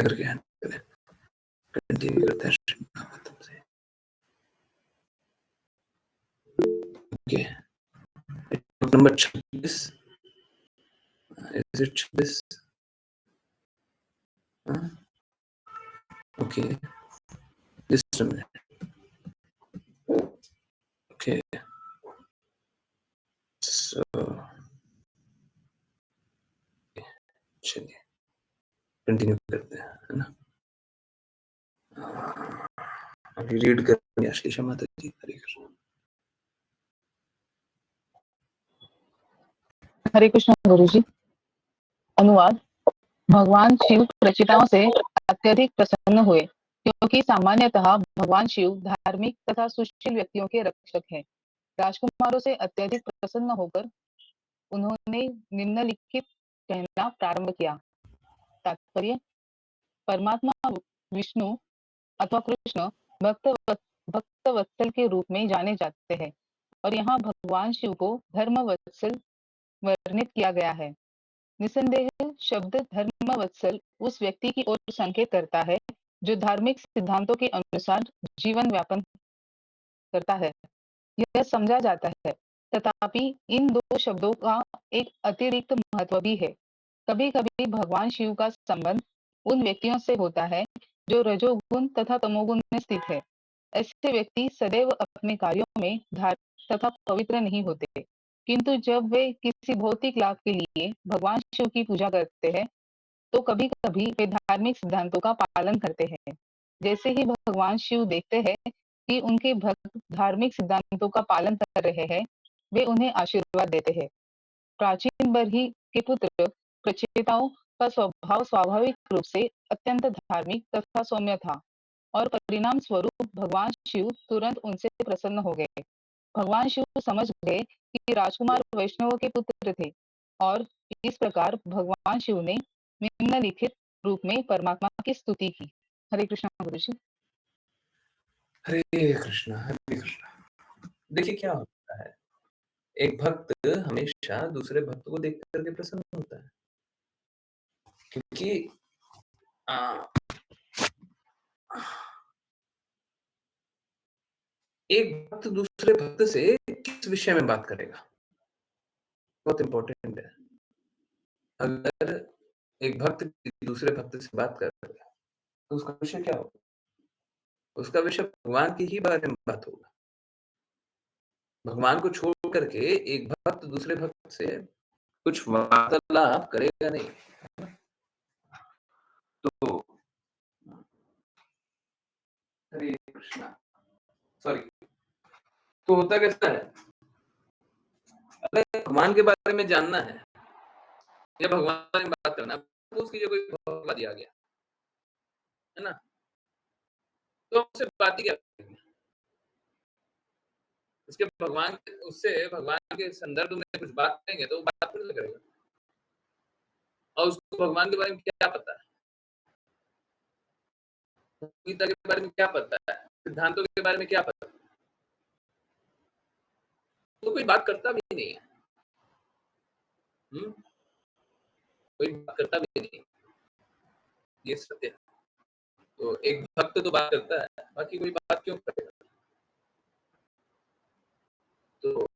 करके हैंडल करें। कंटिन्यू करते हैं श्री भागवतम से। Okay, number 26 is it 26? Okay, just a minute. Okay, so चलिए कंटिन्यू करते हैं, है ना। अभी रीड करेंगे आश्लेषा माता जी। हरे कृष्ण। हरे कृष्ण गुरु जी। अनुवाद। भगवान शिव प्रचिताओं से अत्यधिक प्रसन्न हुए, क्योंकि सामान्यतः भगवान शिव धार्मिक तथा सुशील व्यक्तियों के रक्षक हैं। राजकुमारों से अत्यधिक प्रसन्न होकर उन्होंने निम्नलिखित कहना प्रारंभ किया। तात्पर्य: परमात्मा विष्णु अथवा कृष्ण भक्त वत्सल के रूप में जाने जाते हैं, और यहाँ भगवान शिव को धर्म वत्सल वर्णित किया गया है। निसंदेह शब्द धर्म वत्सल उस व्यक्ति की ओर संकेत करता है जो धार्मिक सिद्धांतों के अनुसार जीवन व्यापन करता है, यह समझा जाता है। तथापि इन दो शब्दों का एक अतिरिक्त महत्व भी है। कभी कभी भगवान शिव का संबंध उन व्यक्तियों से होता है जो रजोगुण तथा तमोगुण में स्थित है। ऐसे व्यक्ति सदैव अपने कार्यों में धार्मिक तथा पवित्र नहीं होते, किंतु जब वे किसी भौतिक लाभ के लिए भगवान शिव की पूजा करते हैं तो कभी कभी वे धार्मिक सिद्धांतों का पालन करते हैं। जैसे ही भगवान शिव देखते हैं कि उनके भक्त धार्मिक सिद्धांतों का पालन कर रहे हैं, वे उन्हें आशीर्वाद देते हैं। प्राचीन बरही के पुत्र प्रचेताओं का स्वभाव स्वाभाविक रूप से अत्यंत धार्मिक तथा सौम्य था, और परिणाम स्वरूप भगवान शिव तुरंत उनसे प्रसन्न हो गए। भगवान शिव समझ गए कि राजकुमार वैष्णव के पुत्र थे, और इस प्रकार भगवान शिव ने निम्नलिखित रूप में परमात्मा की स्तुति की। हरे कृष्ण गुरु जी। हरे कृष्ण हरे कृष्ण। देखिए क्या होता है, एक भक्त हमेशा दूसरे भक्त को देख करके प्रसन्न होता है, क्योंकि एक भक्त दूसरे भक्त से किस विषय में बात करेगा, बहुत इंपॉर्टेंट है। अगर एक भक्त दूसरे भक्त से बात कर रहा है तो उसका विषय क्या होगा? उसका विषय भगवान के ही बारे में बात होगा। भगवान को छोड़ करके एक भक्त दूसरे भक्त से कुछ वार्तालाप करेगा नहीं। तो हरे कृष्णा, सॉरी, तो होता कैसा है, अगर भगवान के बारे में जानना है या भगवान के बारे में बात करना, तो उसकी जगह भगवान दिया गया है ना, तो उससे बात ही क्या करेंगे? उसके भगवान उससे भगवान के संदर्भ में कुछ बात करेंगे तो बात नहीं करेगा, और उसको भगवान के बारे में क्या पता है, गीता के बारे में क्या पता है, सिद्धांतों के बारे में क्या पता है, तो कोई बात करता भी नहीं है। कोई बात करता भी नहीं, ये सत्य है। तो एक भक्त तो बात करता है, बाकी कोई बात क्यों करेगा? तो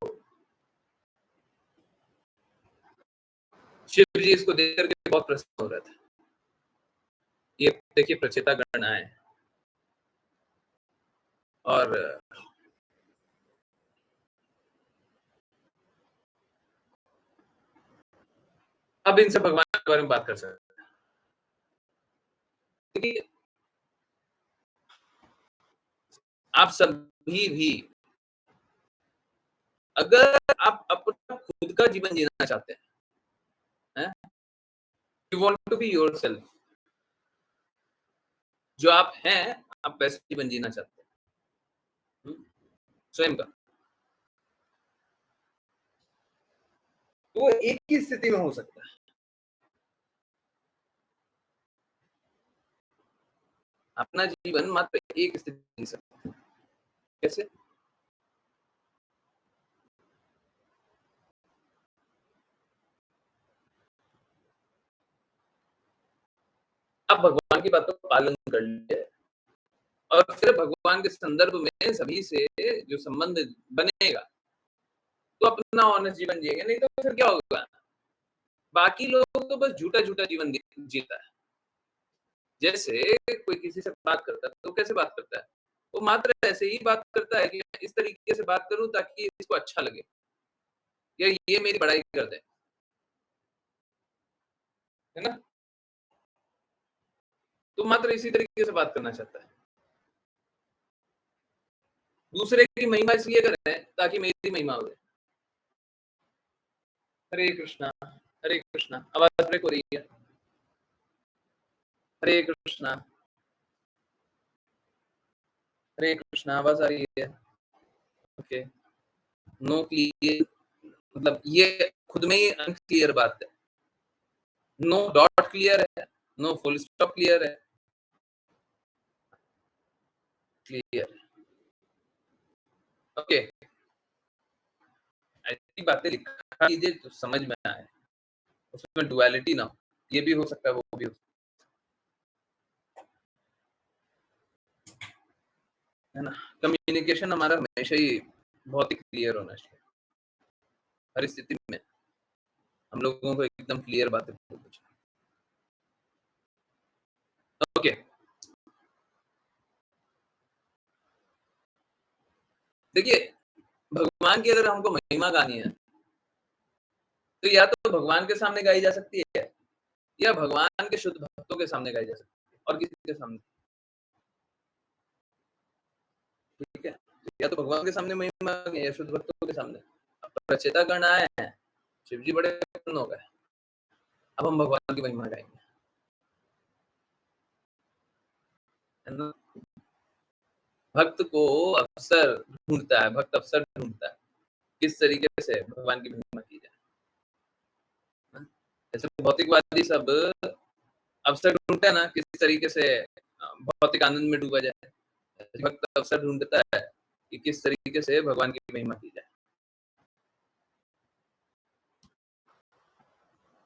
शिव जी इसको देख करके बहुत प्रसन्न हो रहे थे। ये देखिए प्रचेता गण आए और अब इनसे भगवान के बारे में बात कर सकते हैं। आप सभी भी अगर आप अपना खुद का जीवन जीना चाहते हैं, you want to be yourself, जो आप हैं आप वैसे जीवन जीना चाहते हैं स्वयं का, तो वो एक ही स्थिति में हो सकता है। अपना जीवन मात्र एक स्थिति में जी सकते हैं। कैसे? आप भगवान की बातों का पालन कर लीजिए और फिर भगवान के संदर्भ में सभी से जो संबंध बनेगा, तो अपना ऑनेस्ट जीवन जिएंगे, नहीं तो फिर क्या होगा? बाकी लोग तो बस झूठा-झूठा जीवन जीता है। जैसे कोई किसी से बात करता है, तो कैसे बात करता है? वो मात्र ऐसे ही बात करता है कि मैं इस तरीके से बात करूँ ताकि इसको अच्छा लगे या ये मेरी बड़ाई कर दे, है ना? तो मात्र इसी तरीके से बात करना चाहता है। दूसरे की महिमा इसलिए कर रहे हैं ताकि मेरी महिमा हो जाए। हरे कृष्णा, आवाज़ ब्रेक हो रही है। हरे कृष्णा, हरे कृष्णा, आवाज़ आ रही है। ओके, नो क्लियर मतलब ये खुद में ही अनक्लियर बात है। नो डॉट क्लियर है, नो फुल स्टॉप क्लियर है, क्लियर। ओके, ऐसी बातें लिखा कीजिए तो समझ में आए, उसमें डुअलिटी ना हो। ये भी हो सकता है, वो भी हो सकता है ना? कम्युनिकेशन हमारा हमेशा ही बहुत ही क्लियर होना चाहिए। हर स्थिति में हम लोगों को एकदम क्लियर बातें बोलनी चाहिए। ओके, देखिए भगवान की अगर हमको महिमा गानी है, तो या तो भगवान के सामने गाई जा सकती है या भगवान के शुद्ध भक्तों के सामने गाई जा सकती है और किसी के सामने, ठीक है? या तो भगवान के सामने महिमा या शुद्ध भक्तों के सामने। अब रचयिता गण आए हैं, शिव जी बड़े प्रसन्न हो गए। अब हम भगवान की महिमा गाएँगे, है ना? भक्त को अवसर ढूँढता है, भक्त अवसर ढूँढता है, किस तरीके से भगवान की महिमा की जाए, हाँ? जैसे भौतिकवादी सब अवसर ढूँढते हैं ना, किस तरीके से भौतिक आनंद में डूबा जाए। भक्त अवसर ढूँढता है कि किस तरीके से भगवान की महिमा की जाए।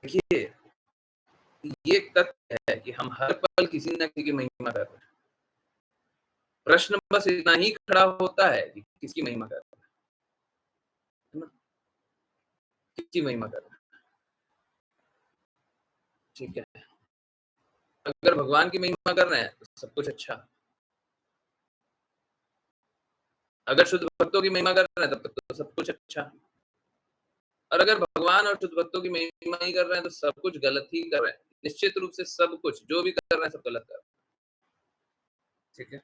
देखिए, ये एक तथ्य है कि हम हर पल किसी न किसी की महिमा कर रहे हैं। प्रश्न बस इतना ही खड़ा होता है कि किसकी महिमा कर रहे हैं, है ना? किसकी महिमा कर रहे हैं, ठीक है? अगर भगवान की महिमा कर रहे हैं, तो सब कुछ अच्छा। अगर शुद्ध भक्तों की महिमा कर रहे हैं, तब तक तो सब कुछ अच्छा। और अगर भगवान और शुद्ध भक्तों की महिमा नहीं कर रहे हैं, तो सब कुछ गलत ही कर रहे हैं। निश्चित रूप से सब कुछ, जो भी कर रहे हैं, सब गलत कर रहे हैं, ठीक है?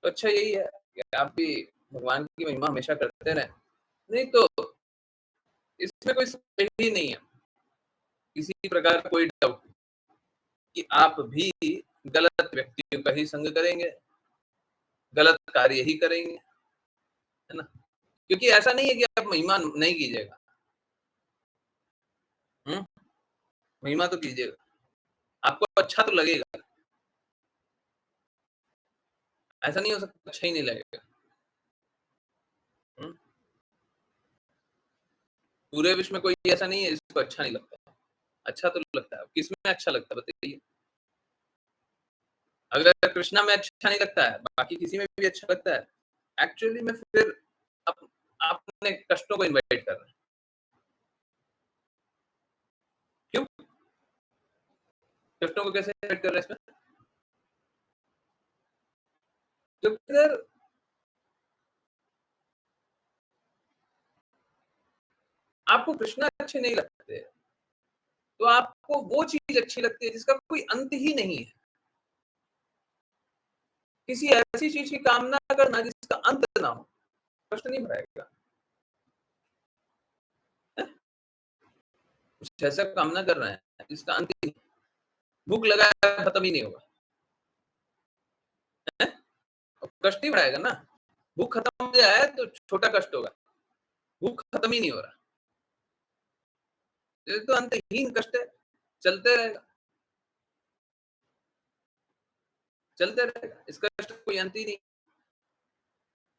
तो अच्छा यही है कि आप भी भगवान की महिमा हमेशा करते रहें। नहीं तो इसमें कोई सही नहीं है, किसी प्रकार का कोई डाउट नहीं कि आप भी गलत व्यक्तियों का ही संग करेंगे, गलत कार्य ही करेंगे, है ना? क्योंकि ऐसा नहीं है कि आप महिमा नहीं कीजिएगा, हुँ? महिमा तो कीजिएगा, आपको अच्छा तो लगेगा, ऐसा नहीं हो सकता अच्छा ही नहीं लगेगा, हुँ? पूरे विश्व में कोई ऐसा नहीं है जिसको अच्छा नहीं लगता, अच्छा तो लगता है, किसमें अच्छा लगता है बताइए? अगर कृष्णा में अच्छा नहीं लगता है, बाकी किसी में भी अच्छा लगता है, एक्चुअली में फिर आप आपने कष्टों को इनवाइट कर रहे हैं, क्यों? कष्टों को कैसे इनवाइट कर रहे हैं इसमें? क्योंकि अगर आपको कृष्णा अच्छे नहीं लगते, तो आपको वो चीज़ अच्छी लगती है जिसका कोई अंत ही नहीं है। किसी ऐसी चीज़ की कामना करना जिसका अंत ना हो, कष्ट नहीं बढ़ाएगा, हैं? कुछ ऐसा कामना कर रहे हैं जिसका अंत ही नहीं, भूख लगा है खत्म ही नहीं होगा, हैं? और कष्ट ही बढ़ाएगा ना, भूख खत्म हो जाए तो छोटा कष्ट होगा, भूख खत्म ही नहीं हो रहा, ये तो अंतहीन कष्ट है, चलते रहेगा, चलते रहेगा, इस कष्ट का कोई अंत ही नहीं,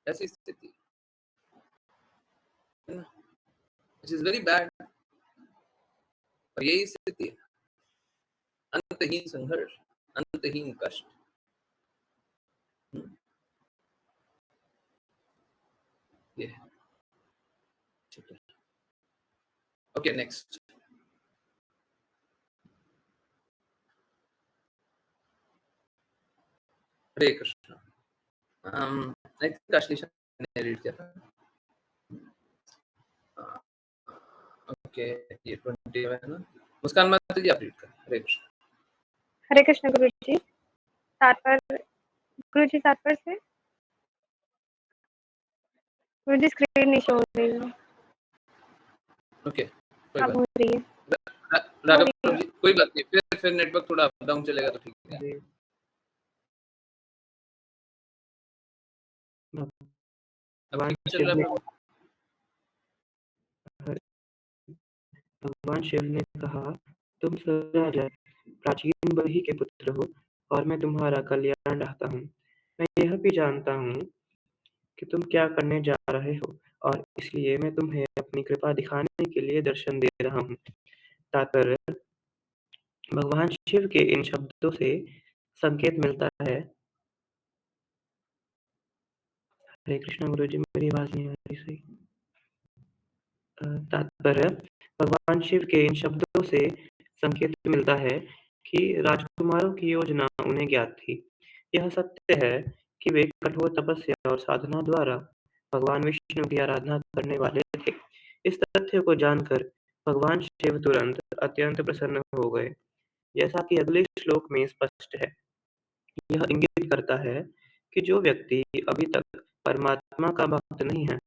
ऐसी स्थिति है ना, व्हिच इज़ वेरी बैड और यही स्थिति है, अंतहीन संघर्ष। अंतहीन कष्ट। ये है। ठीक है। Okay, next. Hare Krishna. I think Ashish ने रीड किया था। ओके, ये 20 है ना। मुस्कान माता जी आप रीड करें। हरे कृष्ण। हरे कृष्ण गुरु जी। गुरु जी तात्पर्य से गुरु जी स्क्रीन नहीं शो हो रही है। ओके, कोई अब बात हो रही है। राघव जी, कोई बात नहीं, फिर नेटवर्क थोड़ा अप डाउन चलेगा तो ठीक है। अब ठीक चल रहा है। भगवान शिव ने कहा, तुम राजा प्राचीन बलि के पुत्र हो और मैं तुम्हारा कल्याण चाहता हूँ। मैं यह भी जानता हूँ कि तुम क्या करने जा रहे हो और इसलिए मैं तुम्हें अपनी कृपा दिखाने के लिए दर्शन दे रहा हूँ। तात्पर्य, भगवान शिव के इन शब्दों से संकेत मिलता है। हरे कृष्ण गुरु जी, मेरी आवाज नहीं आ रही सही। तात्पर्य, भगवान शिव के इन शब्दों से संकेत मिलता है कि राजकुमारों की योजना उन्हें ज्ञात थी। यह सत्य है कि वे कठोर तपस्या और साधना द्वारा भगवान विष्णु की आराधना करने वाले थे। इस तथ्य को जानकर भगवान शिव तुरंत अत्यंत प्रसन्न हो गए। जैसा कि अगले श्लोक में स्पष्ट है, यह इंगित करता है कि जो व्यक्ति अभी तक परमात्मा का भक्त नहीं है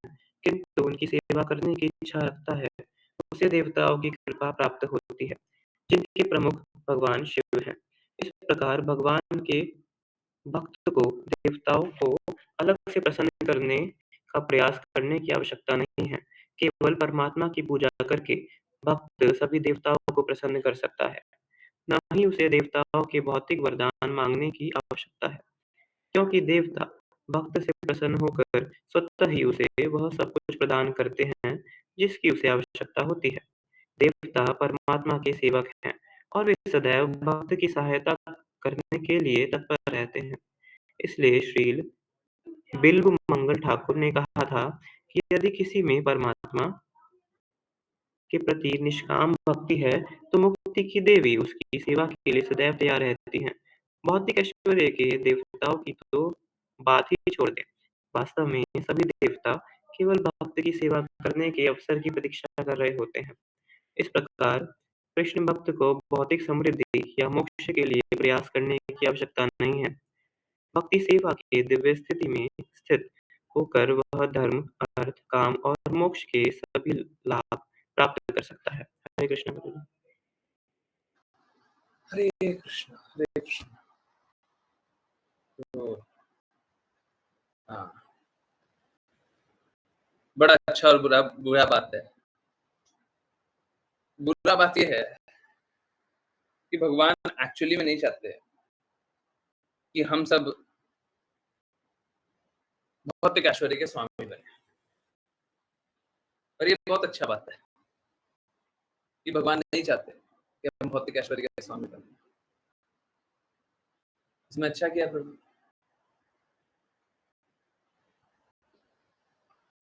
किंतु उनकी सेवा करने की इच्छा रखता है, उसे देवताओं की कृपा प्राप्त होती है, जिनके प्रमुख भगवान शिव हैं। इस प्रकार भगवान के भक्त को देवताओं को अलग से प्रसन्न करने का प्रयास करने की आवश्यकता नहीं है। केवल परमात्मा की पूजा करके भक्त सभी देवताओं को प्रसन्न कर सकता है, न ही उसे देवताओं के भौतिक वरदान मांगने की आवश्यकता है, क्योंकि देवता भक्त से प्रसन्न होकर स्वतः ही उसे वह सब कुछ प्रदान करते हैं जिसकी उसे आवश्यकता होती है। देवता परमात्मा के सेवक हैं और वे सदैव भक्त की सहायता करने के लिए तत्पर रहते हैं। इसलिए श्रील बिल्व मंगल ठाकुर ने कहा था कि यदि किसी में परमात्मा के प्रति निष्काम भक्ति है तो मुक्ति की देवी उसकी सेवा के लिए सदैव तैयार रहती हैं। भौतिक ऐश्वर्य के देवताओं की तो बात ही छोड़ दें। वास्तव में सभी देवता केवल भक्त की सेवा करने के अवसर की प्रतीक्षा कर रहे होते हैं। इस प्रकार कृष्ण भक्त को भौतिक समृद्धि या मोक्ष के लिए प्रयास करने की आवश्यकता नहीं है। भक्ति सेवा की दिव्य स्थिति में स्थित होकर वह धर्म, अर्थ, काम और मोक्ष के सभी लाभ प्राप्त कर सकता है। हरे कृष्ण गुरु जी। हरे कृष्ण, हरे कृष्ण। तो हाँ, बड़ा अच्छा और बुरा बात है। बुरा बात यह है कि भगवान एक्चुअली में नहीं चाहते कि हम सब भौतिक ऐश्वर्य के स्वामी बने। और ये बहुत अच्छा बात है कि भगवान नहीं चाहते कि हम भौतिक ऐश्वर्य के स्वामी बने। इसमें अच्छा क्या प्रभु?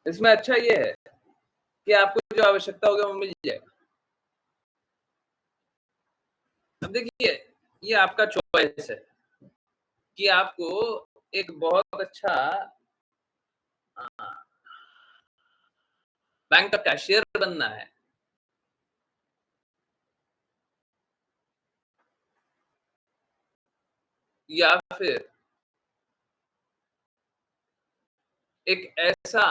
इसमें अच्छा ये है कि आपको जो आवश्यकता होगी वो मिल जाएगा। अब देखिए, ये आपका चॉइस है कि आपको एक बहुत अच्छा बैंक का कैशियर बनना है या फिर एक ऐसा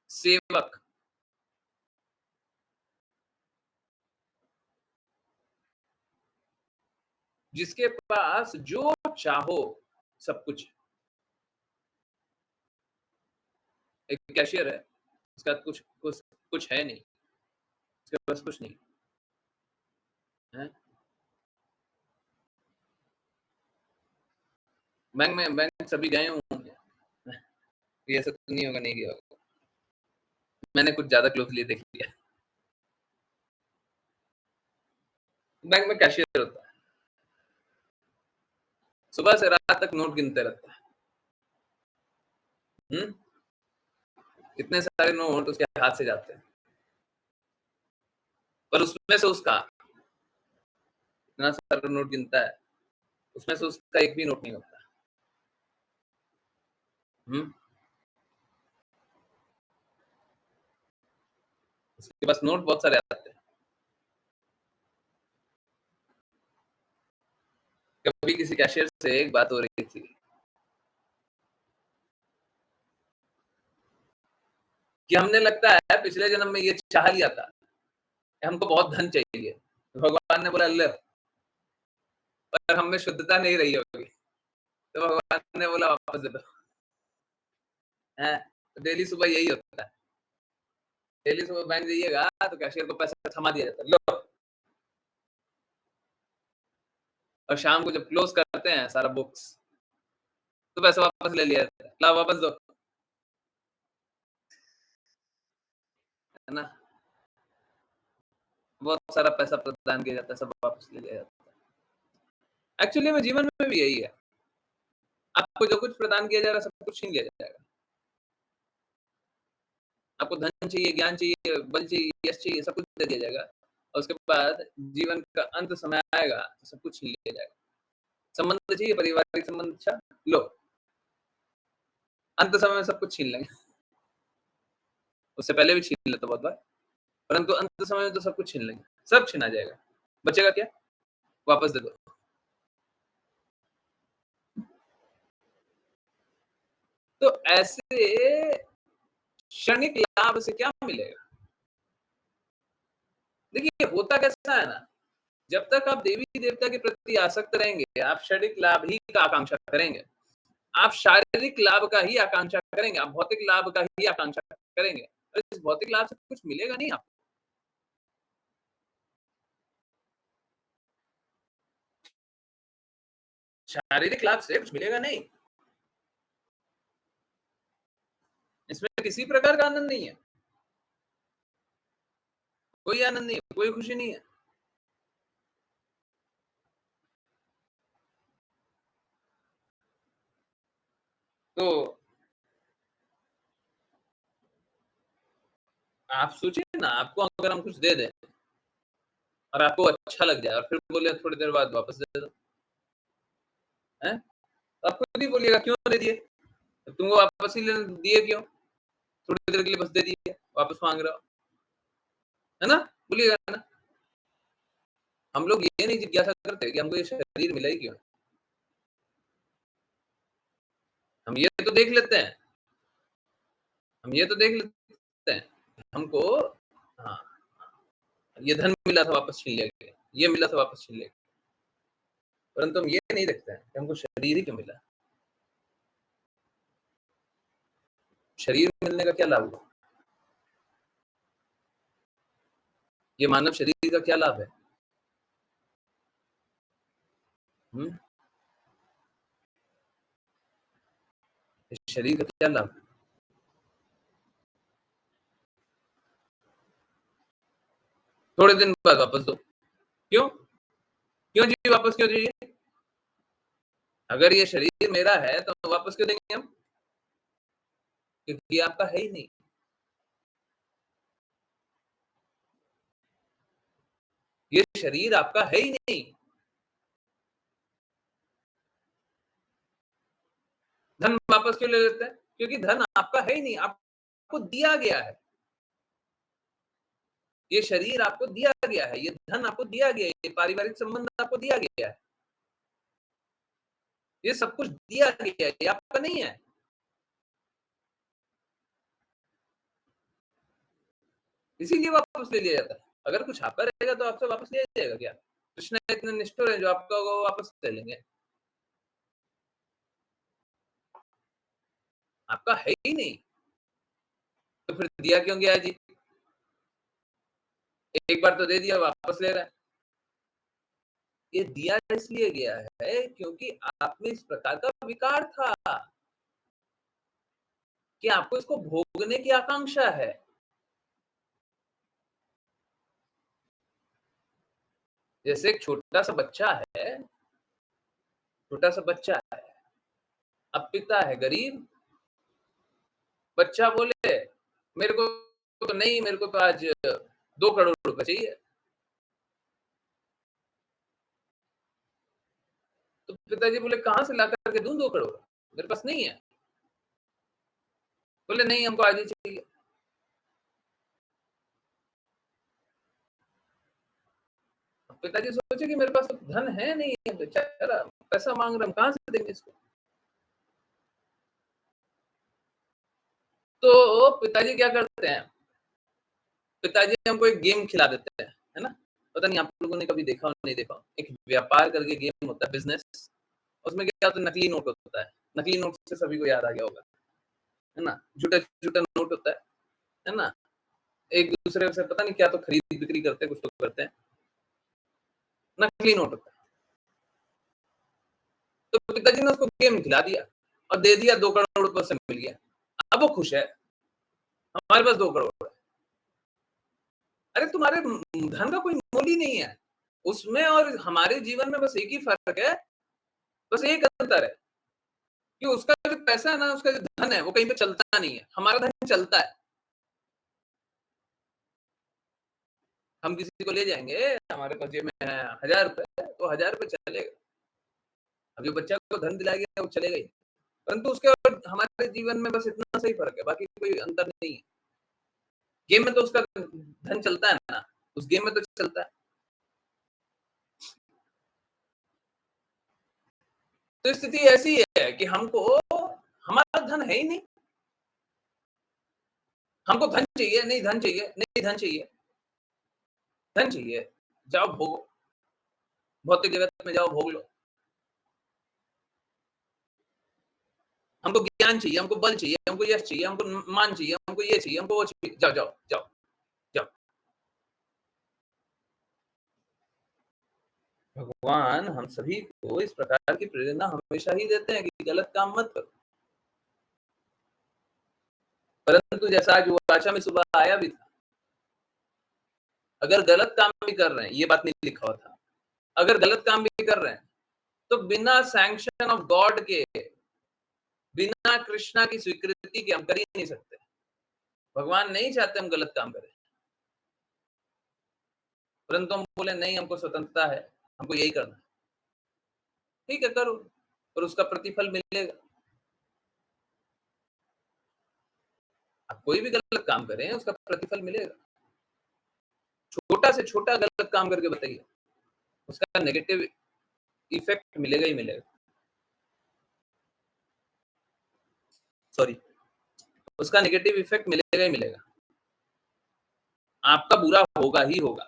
सेवक जिसके पास जो चाहो सब कुछ। एक कैशियर है, उसका कुछ है नहीं, उसके पास कुछ नहीं है। बैंक सभी गए होंगे, ये ऐसा तो नहीं होगा नहीं गया होगा। मैंने कुछ ज्यादा क्लोजली देख लिया। बैंक में कैशियर होता है, सुबह से रात तक नोट गिनते रहता है। कितने सारे नोट उसके हाथ से जाते हैं, पर उसमें से उसका इतना सारा नोट गिनता है, उसमें से उसका एक भी नोट नहीं होता। उसके पास नोट बहुत सारे आते हैं। कभी किसी कैशियर से एक बात हो रही थी कि हमने लगता है पिछले जन्म में ये चाह लिया था कि हमको बहुत धन चाहिए, तो भगवान ने बोला ले, पर हम में शुद्धता नहीं रही होगी, तो भगवान ने बोला वापस दे दो। तो डेली सुबह यही होता है, डेली सुबह बैंक जाइएगा तो कैशियर को पैसा थमा दिया जाता है, लो। और शाम को जब क्लोज करते हैं सारा बुक्स, तो पैसा वापस ले लिया जाता है, ला वापस दो, है ना। बहुत सारा पैसा प्रदान किया जाता है, सब वापस ले लिया जाता है। एक्चुअली में जीवन में भी यही है, आपको जो कुछ प्रदान किया जाएगा सब कुछ छीन लिया जाएगा। आपको धन चाहिए, ज्ञान चाहिए, बल चाहिए, यश चाहिए, सब कुछ दे दिया जाएगा, और उसके बाद जीवन का अंत समय आएगा तो सब कुछ छीन लिया जाएगा। संबंध चाहिए, पारिवारिक संबंध, अच्छा लो, अंत समय में सब कुछ छीन लेंगे। उससे पहले भी छीन लेते बहुत बार, परंतु अंत समय में तो सब कुछ छीन लेंगे, सब छीना जाएगा। बचेगा क्या? वापस दे दो। तो ऐसे क्षणिक लाभ से क्या मिलेगा? देखिए होता कैसा है ना, जब तक आप देवी देवता के प्रति आसक्त रहेंगे, आप क्षणिक लाभ ही का आकांक्षा करेंगे, आप शारीरिक लाभ का ही आकांक्षा करेंगे, आप भौतिक लाभ का ही आकांक्षा करेंगे, और इस भौतिक लाभ से कुछ मिलेगा नहीं आपको। शारीरिक लाभ से कुछ मिलेगा नहीं, इसमें किसी प्रकार का आनंद नहीं है, कोई आनंद नहीं है, कोई खुशी नहीं है। तो आप सोचिए ना, आपको अगर हम कुछ दे दें और आपको अच्छा लग जाए और फिर बोले थोड़ी देर बाद वापस दे दो, हैं? तो आप खुद ही बोलिएगा क्यों दे दिए? तुमको वापस ही दिए क्यों? थोड़ी देर के लिए बस दे दिए, वापस मांग रहे हो, है ना? बोलिएगा ना। हम लोग ये नहीं जिज्ञासा करते कि हमको ये शरीर मिला ही क्यों? हम ये तो देख लेते हैं, हम ये तो देख लेते हैं, हमको हाँ, ये धन मिला था वापस छीन लिया गया, ये मिला था वापस छीन लिया गया, परंतु हम ये नहीं देखते हैं कि हमको शरीर ही क्यों मिला? शरीर मिलने का क्या लाभ हुआ? ये मानव शरीर का क्या लाभ है? इस शरीर का क्या लाभ? थोड़े दिन बाद वापस दो। क्यों? क्यों जी वापस क्यों चाहिए? अगर ये शरीर मेरा है तो वापस क्यों देंगे हम? क्योंकि ये आपका है ही नहीं। ये शरीर आपका है ही नहीं। धन वापस क्यों ले लेते हैं? क्योंकि धन आपका है ही नहीं, आपको दिया गया है। ये शरीर आपको दिया गया है, ये धन आपको दिया गया है, ये पारिवारिक संबंध आपको दिया गया है, ये सब कुछ दिया गया है, ये आपका नहीं है। इसीलिए वापस ले लिया जाता है। अगर कुछ आपका रहेगा तो आपसे वापस लिया जाएगा क्या? कृष्ण इतने निष्ठुर है जो आपका वो वापस ले लेंगे। आपका है ही नहीं, तो फिर दिया क्यों गया है जी? एक बार तो दे दिया, वापस ले रहा है। ये दिया इसलिए गया है क्योंकि आप में इस प्रकार का विकार था कि आपको इसको भोगने की आकांक्षा है। जैसे एक छोटा सा बच्चा है, अब पिता है गरीब, बच्चा बोले मेरे को तो नहीं, मेरे को तो आज 2 करोड़ रुपए चाहिए। तो पिताजी बोले कहाँ से ला करके दूँ 2 करोड़? मेरे पास नहीं है। बोले नहीं, हमको आज ही चाहिए। पिताजी सोचे कि मेरे पास तो धन है नहीं है, बेचारा पैसा माँग रहा है, हम कहाँ से देंगे इसको? तो पिताजी क्या करते हैं, पिताजी हमको एक गेम खिला देते हैं, है ना? पता नहीं आप लोगों ने कभी देखा हो नहीं देखा हो। एक व्यापार करके गेम होता है, बिज़नेस। उसमें क्या होता है, नकली नोट होता है। नकली नोट से सभी को याद आ गया होगा, है ना? झूठा-झूठा नोट होता है ना? एक दूसरे से पता नहीं क्या तो खरीद-बिक्री करते हैं, कुछ तो करते हैं। नकली नोट होता है। तो पिताजी ने उसको गेम खिला दिया और दे दिया, 2 करोड़ रुपए उसे मिल गया। अब वो खुश है, हमारे पास 2 करोड़ है। अरे तुम्हारे धन का कोई मोल ही नहीं है। उसमें और हमारे जीवन में बस एक ही फ़र्क है, बस एक अंतर है कि उसका जो पैसा है ना, उसका जो धन है, वो कहीं पे चलता नहीं है, हमारा धन चलता है। हम किसी को ले जाएँगे, हमारे पास जेब में है ₹1000 तो ₹1000 चलेगा। अब जो बच्चा को धन दिलाया गया, वो चलेगा ही। परंतु उसके और हमारे जीवन में बस इतना सा ही फ़र्क है, बाकी कोई अंतर नहीं है। गेम में तो उसका धन चलता है ना, उस गेम में तो चलता है। तो स्थिति ऐसी है कि हमको हमारा धन है ही नहीं। हमको धन चाहिए, नहीं धन चाहिए, नहीं धन चाहिए, धन चाहिए, जाओ भोगो, भौतिक जगत में जाओ भोग लो। हमको ज्ञान चाहिए, हमको बल चाहिए, हमको यश चाहिए, हमको मान चाहिए, हमको ये चाहिए, हमको वो चाहिए। जाओ, जाओ, जाओ, जाओ। भगवान हम सभी को इस प्रकार की प्रेरणा हमेशा ही देते हैं कि गलत काम मत करो। परंतु जैसा आज वाचा में सुबह आया भी था, अगर गलत काम भी कर रहे हैं, ये बात नहीं लिखा हुआ था, अगर गलत काम भी कर रहे हैं, तो बिना सैंक्शन ऑफ गॉड के, बिना कृष्णा की स्वीकृति के हम कर ही नहीं सकते। भगवान नहीं चाहते हम गलत काम करें, परंतु हम बोले नहीं, हमको स्वतंत्रता है, हमको यही करना है। ठीक है, करो, और उसका प्रतिफल मिलेगा। आप कोई भी गलत काम करें, उसका प्रतिफल मिलेगा। छोटा से छोटा गलत काम करके बताइए, उसका नेगेटिव इफेक्ट मिलेगा ही मिलेगा। सॉरी, उसका नेगेटिव इफेक्ट मिलेगा ही मिलेगा। आपका बुरा होगा ही होगा।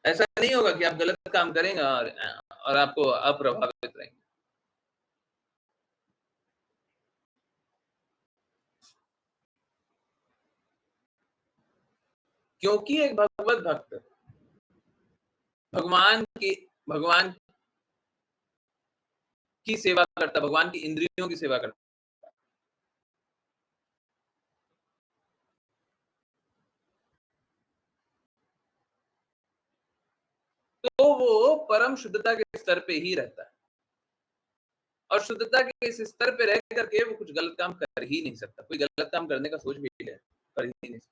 ऐसा नहीं होगा कि आप गलत काम करेंगे और आपको अप्रभावित रहेंगे। क्योंकि एक भगवत भक्त भगवान की भगवान की सेवा करता, भगवान की इंद्रियों की सेवा करता। तो वो परम शुद्धता के स्तर पे ही रहता है, और शुद्धता के इस स्तर पे रह करके वो कुछ गलत काम कर ही नहीं सकता। कोई गलत काम करने का सोच भी ले, कर ही नहीं सकता।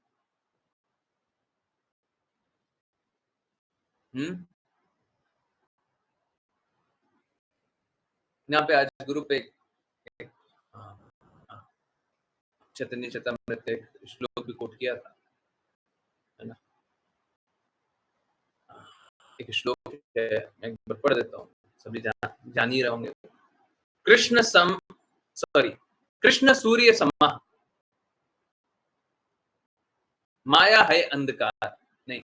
यहाँ पे आज गुरु पे हाँ, हाँ, चैतन्य चेतामृत एक श्लोक भी कोट किया था, है ना? एक श्लोक है, मैं एक बार पढ़ देता हूँ, सभी जान ही रहे होंगे। कृष्ण सूर्य समः, माया है अंधकार। नहीं,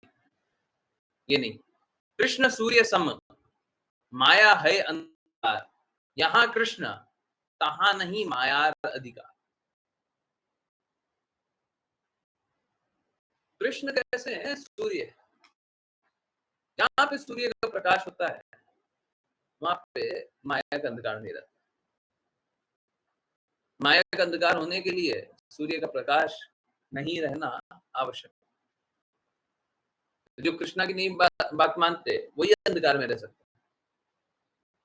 ये नहीं। कृष्ण सूर्य सम, माया है अंधकार। यहाँ कृष्ण, तहाँ नहीं मायार अधिकार। कृष्ण कैसे हैं? सूर्य। जहाँ पे सूर्य का प्रकाश होता है, वहां पे माया का अंधकार नहीं रहता। माया का अंधकार होने के लिए सूर्य का प्रकाश नहीं रहना आवश्यक। जो कृष्णा की नहीं बात मानते वही अंधकार में रह सकते।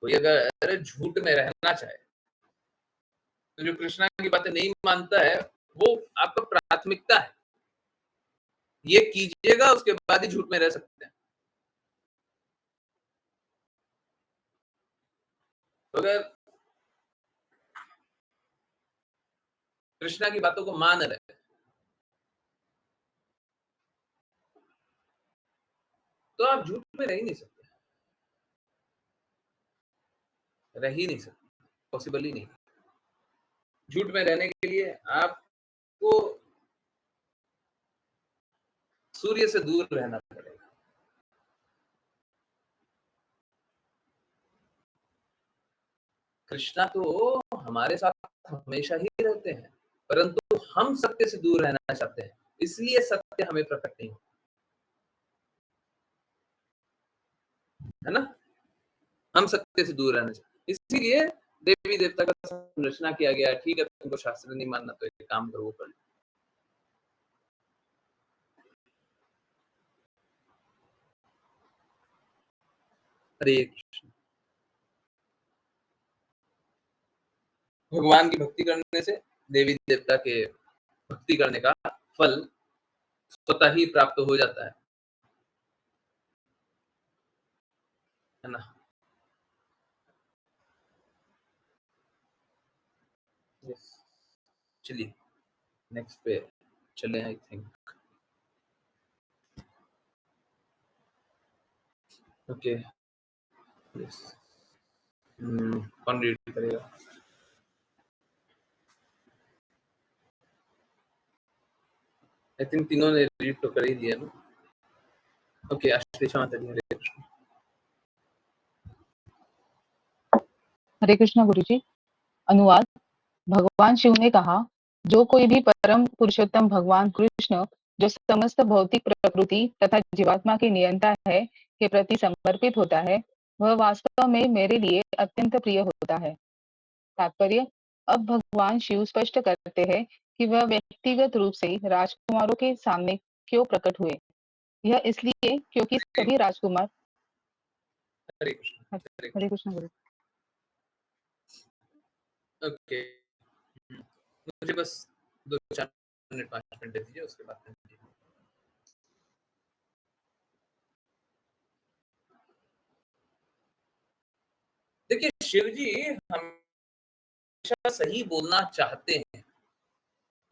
कोई अगर झूठ में रहना चाहे तो जो कृष्णा की बातें नहीं मानता है वो आपका प्राथमिकता है, ये कीजिएगा उसके बाद ही झूठ में रह सकते हैं। तो अगर कृष्णा की बातों को मान रहे तो आप झूठ में रह ही नहीं सकते, रह ही नहीं सकते, पॉसिबल ही नहीं। झूठ में रहने के लिए आपको सूर्य से दूर रहना पड़ेगा। कृष्णा तो हमारे साथ हमेशा ही रहते हैं, परंतु हम सत्य से दूर रहना चाहते हैं, इसलिए सत्य हमें प्रकट नहीं होता, है ना? हम सत्य से दूर रहना चाहते, इसीलिए देवी देवता का संरचना किया गया है। ठीक है, तुमको शास्त्र नहीं मानना तो एक काम करो, वो कर लो। हरे कृष्ण। भगवान की भक्ति करने से देवी देवता के भक्ति करने का फल स्वतः ही प्राप्त हो जाता है ना? यस, चलिए नेक्स्ट पे चले। I think okay, yes. कौन रीड करेगा? आई थिंक तीनों ने रीड तो कर ही दिया ना। ओके, आश्लेषा माता जी, हरे कृष्ण। हरे कृष्णा गुरुजी। अनुवाद। भगवान शिव ने कहा, जो कोई भी परम पुरुषोत्तम भगवान कृष्ण, जो समस्त भौतिक प्रकृति तथा जीवात्मा के नियंता है, के प्रति समर्पित होता है, वह वास्तव में मेरे लिए अत्यंत प्रिय होता है। तात्पर्य। अब भगवान शिव स्पष्ट करते हैं कि वह व्यक्तिगत रूप से राजकुमारों के सामने क्यों प्रकट हुए। यह इसलिए क्योंकि सभी राजकुमार। हरे कृष्ण, हरे हरे कृष्ण गुरु। ओके, मुझे बस 2-4 मिनट 5 मिनट दे दीजिए, उसके बाद continue। देखिए, शिव जी हमेशा सही बोलना चाहते हैं,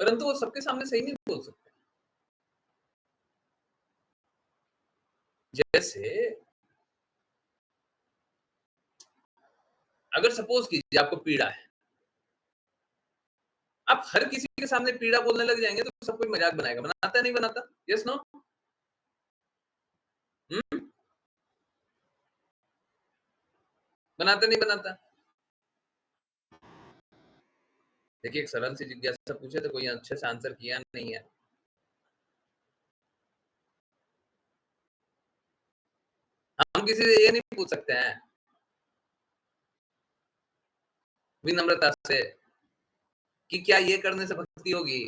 परंतु वो सबके सामने सही नहीं बोल सकते। जैसे अगर सपोज कीजिए आपको पीड़ा है, आप हर किसी के सामने पीड़ा बोलने लग जाएंगे तो सब कोई मजाक बनाएगा। बनाता है नहीं बनाता? Yes no? बनाता नहीं बनाता? देखिए, एक सरल सी जिज्ञासा पूछे तो कोई अच्छे से आंसर किया नहीं है। हम किसी से ये नहीं पूछ सकते हैं विनम्रता से कि क्या ये करने से भक्ति होगी?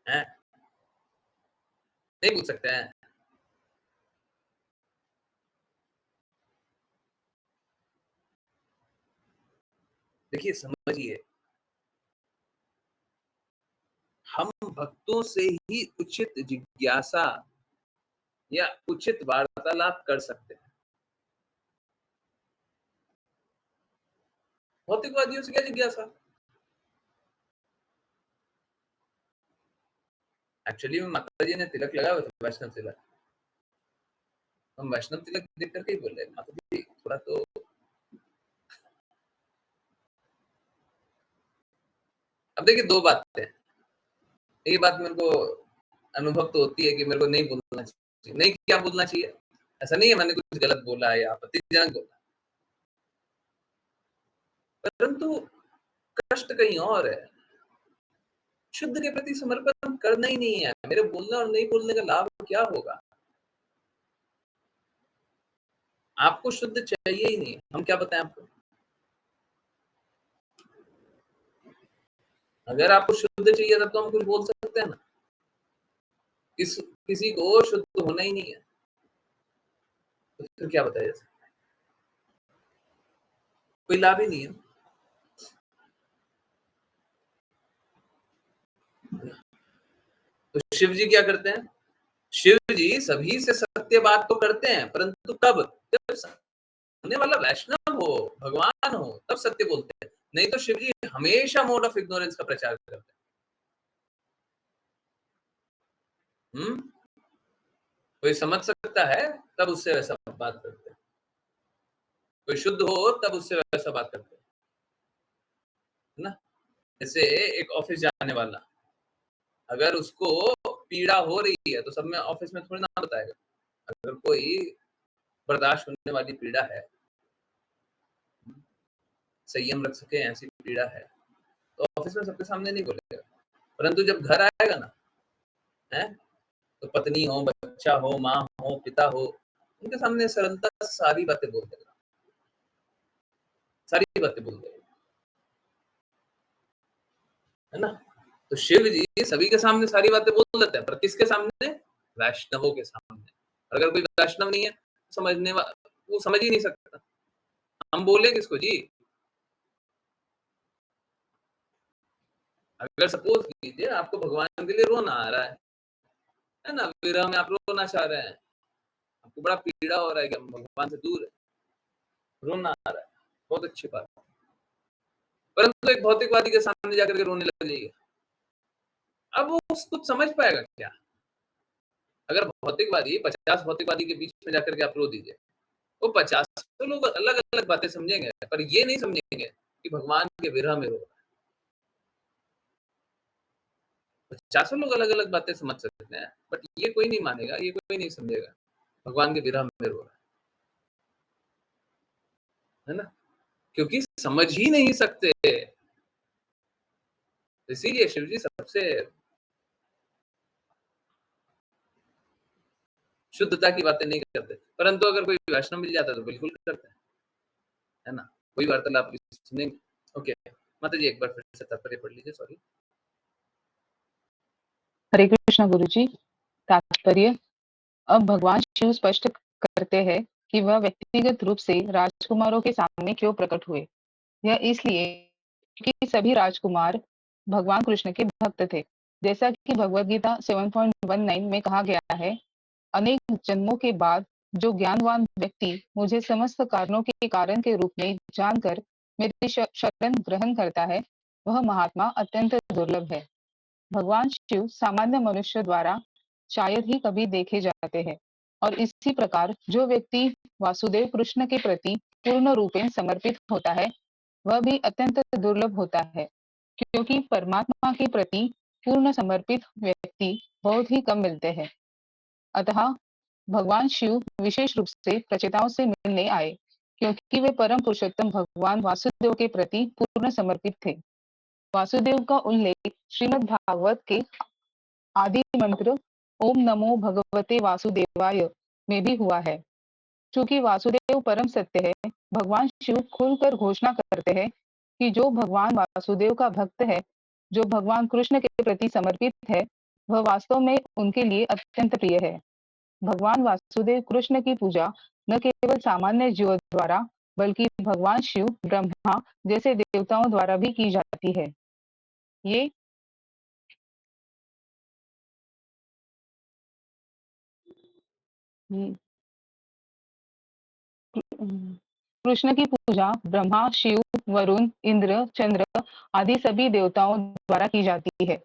हैं? नहीं पूछ सकते हैं। देखिए, समझिए, हम भक्तों से ही उचित जिज्ञासा या उचित वार्तालाप कर सकते हैं। भौतिकवादियों से क्या जिज्ञासा? एक्चुअली में माता जी ने तिलक लगाया हुआ था, वैष्णव तिलक। हम वैष्णव तिलक देख करके ही बोल रहे हैं, माता जी थोड़ा तो। अब देखिए, 2 बातें हैं। एक बात मेरे को अनुभव तो होती है कि मेरे को नहीं बोलना चाहिए। नहीं, क्या बोलना चाहिए? ऐसा नहीं है मैंने कुछ गलत बोला है या आपत्तिजनक बोला, परंतु कष्ट कहीं और है। शुद्ध के प्रति समर्पण करना ही नहीं है। मेरे बोलने और नहीं बोलने का लाभ क्या होगा? आपको शुद्ध चाहिए ही नहीं, हम क्या बताएं आपको? अगर आपको शुद्ध चाहिए तब तो हम कुछ बोल सकते हैं ना। किसी को शुद्ध होना ही नहीं है, तो फिर क्या बताया जा सकता है? कोई लाभ ही नहीं है। तो शिव जी क्या करते हैं? शिव जी सभी से सत्य बात तो करते हैं, परंतु कब? जब सामने वाला वैष्णव हो, भगवान हो, तब सत्य बोलते हैं। नहीं तो शिव जी हमेशा मोड ऑफ इग्नोरेंस का प्रचार करते हैं। कोई समझ सकता है तब उससे वैसा बात करते हैं, कोई शुद्ध हो तब उससे वैसा बात करते हैं, है ना? जैसे एक ऑफिस जाने वाला, अगर उसको पीड़ा हो रही है तो सब में ऑफिस में थोड़ी ना बताएगा। अगर कोई बर्दाश्त होने वाली पीड़ा है, संयम रख सके ऐसी पीड़ा है, तो ऑफिस में सबके सामने नहीं बोलेगा। परंतु जब घर आएगा ना, है, तो पत्नी हो, बच्चा हो, माँ हो, पिता हो, उनके सामने सरलता से सारी बातें बोल देगा, सारी बातें बोल देगा, है ना? तो शिव जी सभी के सामने सारी बातें बोल देते हैं, पर किसके सामने? वैष्णवों के सामने। अगर कोई वैष्णव नहीं है, वो समझ ही नहीं सकता। हम बोले किसको जी? अगर सपोज कीजिए आपको भगवान के लिए रोना आ रहा है ना? विरह में आप रोना चाह रहे हैं, आपको बड़ा पीड़ा हो रहा है कि हम भगवान से दूर है, रोना आ रहा है, बहुत अच्छी बात है। परंतु एक भौतिकवादी के सामने जाकर के रोने लग जाइए, अब वो कुछ समझ पाएगा क्या? अगर भौतिकवादी 50 भौतिकवादी के बीच में जाकर के आप रो दीजिए, वो 50 तो लोग अलग-अलग बातें समझेंगे, पर ये नहीं समझेंगे कि भगवान के विरह में रो रहा है। 50 लोग अलग-अलग बातें समझ सकते हैं, बट ये कोई नहीं मानेगा, ये कोई नहीं समझेगा, भगवान के विरह में रो रहा है ना? क्योंकि समझ ही नहीं सकते। इसीलिए शिव जी सबसे शुद्धता की बातें नहीं करते, परंतु अगर कोई वैष्णव मिल जाता है तो बिल्कुल करते हैं, है ना? वही वार्तालाप सुनेंगे। ओके, माता जी एक बार फिर से तात्पर्य पढ़ लीजिए, सॉरी। हरे कृष्णा गुरुजी। तात्पर्य। अब भगवान शिव स्पष्ट करते हैं कि वह व्यक्तिगत रूप से राजकुमारों के सामने क्यों प्रकट हुए। यह इसलिए कि सभी राजकुमार भगवान कृष्ण के भक्त थे। जैसा कि भगवद गीता 7.19 में कहा गया है, अनेक जन्मों के बाद जो ज्ञानवान व्यक्ति मुझे समस्त कारणों के कारण के रूप में जानकर मेरी शरण ग्रहण करता है, वह महात्मा अत्यंत दुर्लभ है। भगवान शिव सामान्य मनुष्य द्वारा शायद ही कभी देखे जाते हैं, और इसी प्रकार जो व्यक्ति वासुदेव कृष्ण के प्रति पूर्ण रूपेण समर्पित होता है, वह भी अत्यंत दुर्लभ होता है, क्योंकि परमात्मा के प्रति पूर्ण समर्पित व्यक्ति बहुत ही कम मिलते हैं। अतः भगवान शिव विशेष रूप से प्रचेताओं से मिलने आए, क्योंकि वे परम पुरुषोत्तम भगवान वासुदेव के प्रति पूर्ण समर्पित थे। वासुदेव का उल्लेख श्रीमद् भागवत के आदि मंत्र ओम नमो भगवते वासुदेवाय में भी हुआ है। चूंकि वासुदेव परम सत्य है, भगवान शिव खुलकर घोषणा करते हैं कि जो भगवान वासुदेव का भक्त है, जो भगवान कृष्ण के प्रति समर्पित है, वह वास्तव में उनके लिए अत्यंत प्रिय है। भगवान वासुदेव कृष्ण की पूजा न केवल सामान्य जीवों द्वारा, बल्कि भगवान शिव, ब्रह्मा जैसे देवताओं द्वारा भी की जाती है। ये कृष्ण की पूजा ब्रह्मा, शिव, वरुण, इंद्र, चंद्र आदि सभी देवताओं द्वारा की जाती है।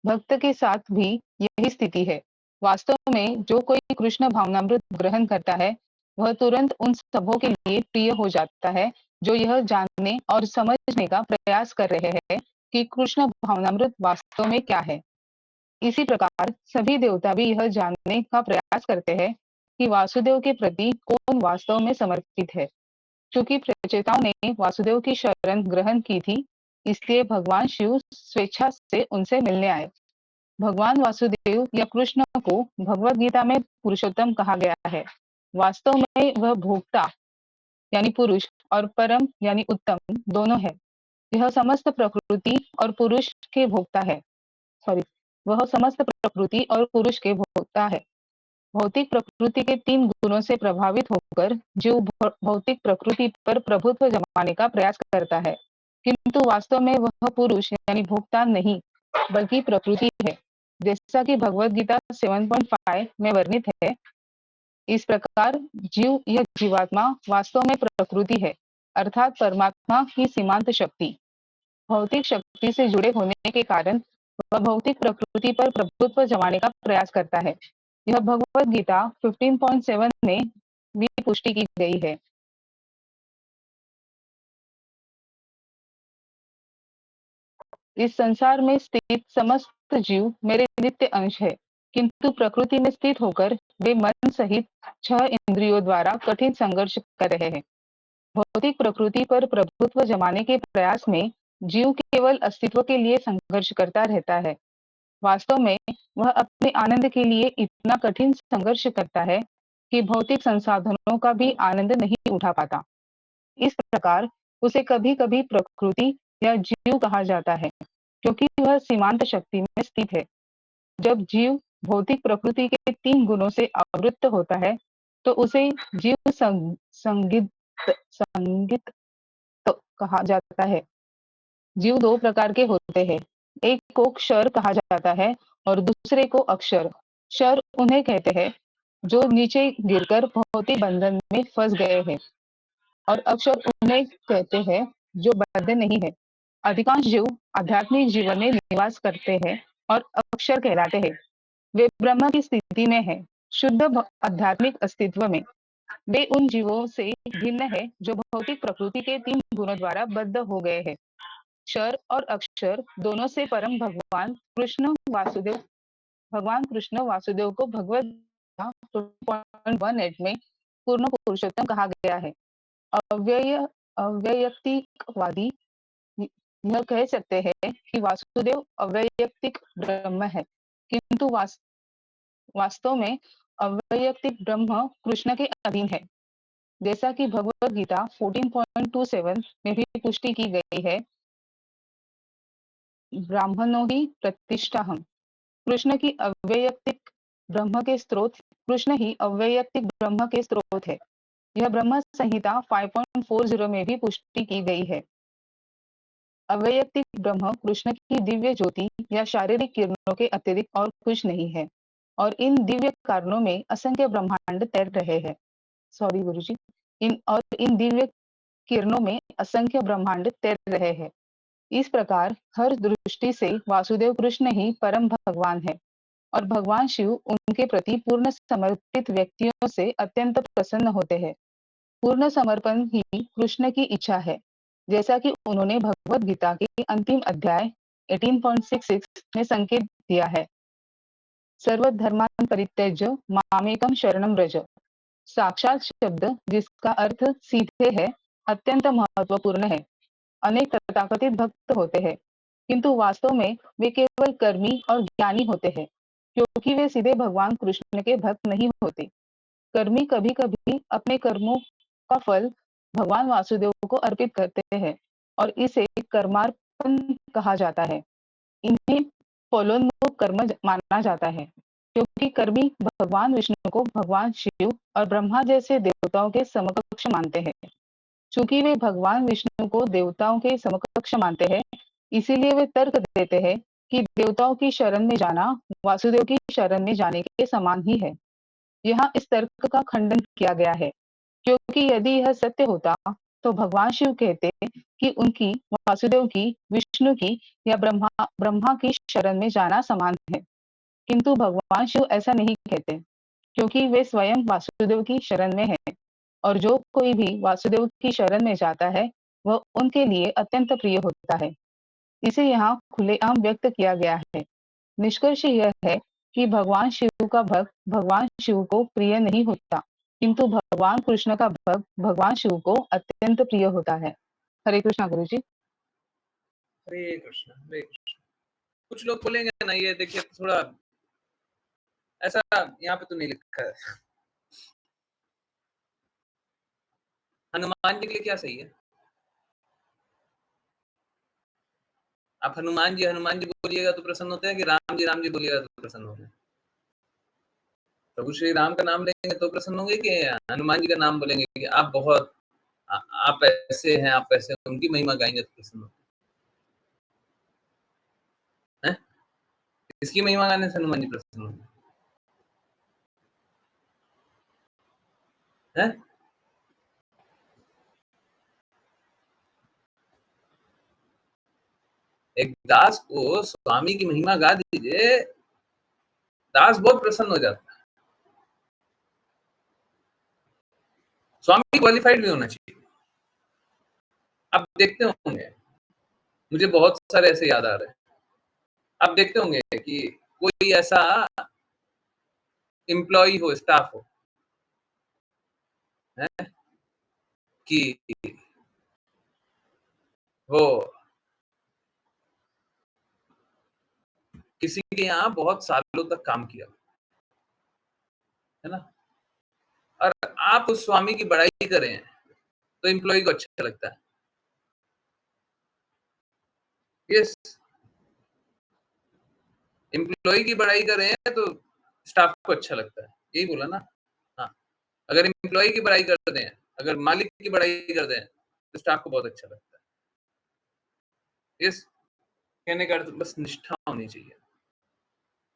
भक्त के साथ भी यही स्थिति है। वास्तव में जो कोई कृष्ण भावनामृत ग्रहण करता है, वह तुरंत उन सबों के लिए प्रिय हो जाता है जो यह जानने और समझने का प्रयास कर रहे हैं कि कृष्ण भावनामृत वास्तव में क्या है। इसी प्रकार सभी देवता भी यह जानने का प्रयास करते हैं कि वासुदेव के प्रति कौन वास्तव में समर्पित है। चूंकि प्रचेताओं ने वासुदेव की शरण ग्रहण की थी, इसलिए भगवान शिव स्वेच्छा से उनसे मिलने आए। भगवान वासुदेव या कृष्ण को भगवद गीता में पुरुषोत्तम कहा गया है। वास्तव में वह भोक्ता यानी पुरुष और परम यानी उत्तम दोनों है। यह समस्त प्रकृति और पुरुष के भोक्ता है। सॉरी, वह समस्त प्रकृति और पुरुष के भोक्ता है। भौतिक प्रकृति के 3 गुणों से प्रभावित होकर जीव भौतिक प्रकृति पर प्रभुत्व जमाने का प्रयास करता है, किंतु वास्तव में वह पुरुष यानी भोक्ता नहीं, बल्कि प्रकृति है। जैसा कि भगवद गीता 7.5 में वर्णित है, इस प्रकार जीव या जीवात्मा वास्तव में प्रकृति है, अर्थात परमात्मा की सीमांत शक्ति। भौतिक शक्ति से जुड़े होने के कारण वह भौतिक प्रकृति पर प्रभुत्व जमाने का प्रयास करता है। यह भगवद गीता 15.7 में भी पुष्टि की गई है। इस संसार में स्थित समस्त जीव मेरे नित्य अंश है, किंतु प्रकृति में स्थित होकर वे मन सहित 6 इंद्रियों द्वारा कठिन संघर्ष कर रहे हैं। भौतिक प्रकृति पर प्रभुत्व जमाने के प्रयास में जीव केवल अस्तित्व के लिए संघर्ष करता रहता है। वास्तव में वह अपने आनंद के लिए इतना कठिन संघर्ष करता है कि भौतिक संसाधनों का भी आनंद नहीं उठा पाता। इस प्रकार उसे कभी-कभी प्रकृति या जीव कहा जाता है, क्योंकि वह सीमांत शक्ति में स्थित है। जब जीव भौतिक प्रकृति के 3 गुणों से आवृत्त होता है, तो उसे जीव संगित कहा जाता है। जीव 2 प्रकार के होते हैं, एक को क्षर कहा जाता है और दूसरे को अक्षर। क्षर उन्हें कहते हैं जो नीचे गिरकर भौतिक बंधन में फंस गए हैं, और अक्षर उन्हें कहते हैं जो बद्ध नहीं है। अधिकांश जीव आध्यात्मिक जीवन में निवास करते हैं और अक्षर कहलाते हैं। वे ब्रह्म की स्थिति में है, शुद्ध आध्यात्मिक अस्तित्व में। वे उन जीवों से भिन्न है जो भौतिक प्रकृति के 3 गुणों द्वारा बद्ध हो गए हैं। क्षर और अक्षर दोनों से परम भगवान कृष्ण वासुदेव को भगवद गीता 2.18 में पूर्ण पुरुषोत्तम कहा गया है। अव्ययक्तिकवादी यह कह सकते हैं कि वासुदेव अव्ययक्तिक ब्रह्म है, किंतु वास्तव में अव्ययक्तिक ब्रह्म कृष्ण के अधीन है। जैसा कि भगवद गीता 14.27 में भी पुष्टि की गई है, ब्राह्मणों ही प्रतिष्ठा हम। कृष्ण की अव्ययक्तिक ब्रह्म के स्रोत कृष्ण ही अव्ययक्तिक ब्रह्म के स्रोत है। यह ब्रह्म संहिता 5.40 में भी पुष्टि की गई है। अव्ययक्तिक ब्रह्म कृष्ण की दिव्य ज्योति या शारीरिक किरणों के अतिरिक्त और कुछ नहीं है, और इन दिव्य कारणों में असंख्य ब्रह्मांड तैर रहे हैं। सॉरी गुरुजी, इन दिव्य किरणों में असंख्य ब्रह्मांड तैर रहे हैं। इस प्रकार हर दृष्टि से वासुदेव कृष्ण ही परम भगवान है, और भगवान शिव उनके प्रति पूर्ण समर्पित व्यक्तियों से अत्यंत प्रसन्न होते हैं। पूर्ण समर्पण ही कृष्ण की इच्छा है, जैसा कि उन्होंने भगवद गीता के अंतिम अध्याय 18.66 में संकेत दिया है। सर्वधर्मान् परित्यज्य मामेकं शरणं व्रज। साक्षात शब्द जिसका अर्थ सीधे है, अत्यंत महत्वपूर्ण है। अनेक तथाकथित भक्त होते हैं, किंतु वास्तव में वे केवल कर्मी और ज्ञानी होते हैं, क्योंकि वे सीधे भगवान कृष्ण के भक्त नहीं होते। कर्मी कभी-कभी अपने कर्मों का फल भगवान वासुदेव को अर्पित करते हैं, और इसे कर्मार्पण कहा जाता है। इन्हें फलोन्मुख कर्म माना जाता है, क्योंकि कर्मी भगवान विष्णु को भगवान शिव और ब्रह्मा जैसे देवताओं के समकक्ष मानते हैं। चूंकि वे भगवान विष्णु को देवताओं के समकक्ष मानते हैं, इसीलिए वे तर्क देते हैं कि देवताओं की शरण में जाना वासुदेव की शरण में जाने के समान ही है। यहाँ इस तर्क का खंडन किया गया है, क्योंकि यदि यह सत्य होता तो भगवान शिव कहते कि उनकी, वासुदेव की, विष्णु की या ब्रह्मा की शरण में जाना समान है। किंतु भगवान शिव ऐसा नहीं कहते, क्योंकि वे स्वयं वासुदेव की शरण में है, और जो कोई भी वासुदेव की शरण में जाता है वह उनके लिए अत्यंत प्रिय होता है। इसे यहाँ खुलेआम व्यक्त किया गया है। निष्कर्ष यह है कि भगवान शिव का भक्त भगवान शिव को प्रिय नहीं होता, किंतु भगवान कृष्ण का भक्त भगवान शिव को अत्यंत प्रिय होता है। हरे कृष्णा गुरु जी। हरे कृष्ण हरे कृष्ण। कुछ लोग बोलेंगे ना, ये देखिए थोड़ा ऐसा यहाँ पे तो नहीं लिखा है। हनुमान जी के लिए क्या सही है? आप हनुमान जी बोलिएगा तो प्रसन्न होते हैं कि राम जी बोलिएगा तो प्रसन्न होंगे? प्रभु श्री राम का नाम लेंगे तो प्रसन्न होंगे कि हनुमान जी का नाम बोलेंगे कि आप बहुत आप ऐसे हैं, आप ऐसे हैं, उनकी महिमा गाएंगे तो प्रसन्न होंगे? हैं? किसकी महिमा गाने से हनुमान जी प्रसन्न होंगे? हैं? एक दास को स्वामी की महिमा गा दीजिए, दास बहुत प्रसन्न हो जाता है। स्वामी क्वालिफाइड भी होना चाहिए। आप देखते होंगे, मुझे बहुत सारे ऐसे याद आ रहे हैं। आप देखते होंगे कि कोई ऐसा एम्प्लॉई हो, स्टाफ हो, है कि वो किसी के यहाँ बहुत सालों तक काम किया, है ना? और आप उस स्वामी की बड़ाई करें तो एम्प्लॉई को अच्छा लगता है। यस, एम्प्लॉई की बड़ाई करें तो स्टाफ को अच्छा लगता है, यही बोला ना? हाँ, अगर एम्प्लॉई की बड़ाई कर दें, अगर मालिक की बड़ाई कर दें तो स्टाफ को बहुत अच्छा लगता है। यस, कहने का अर्थ बस निष्ठा होनी चाहिए,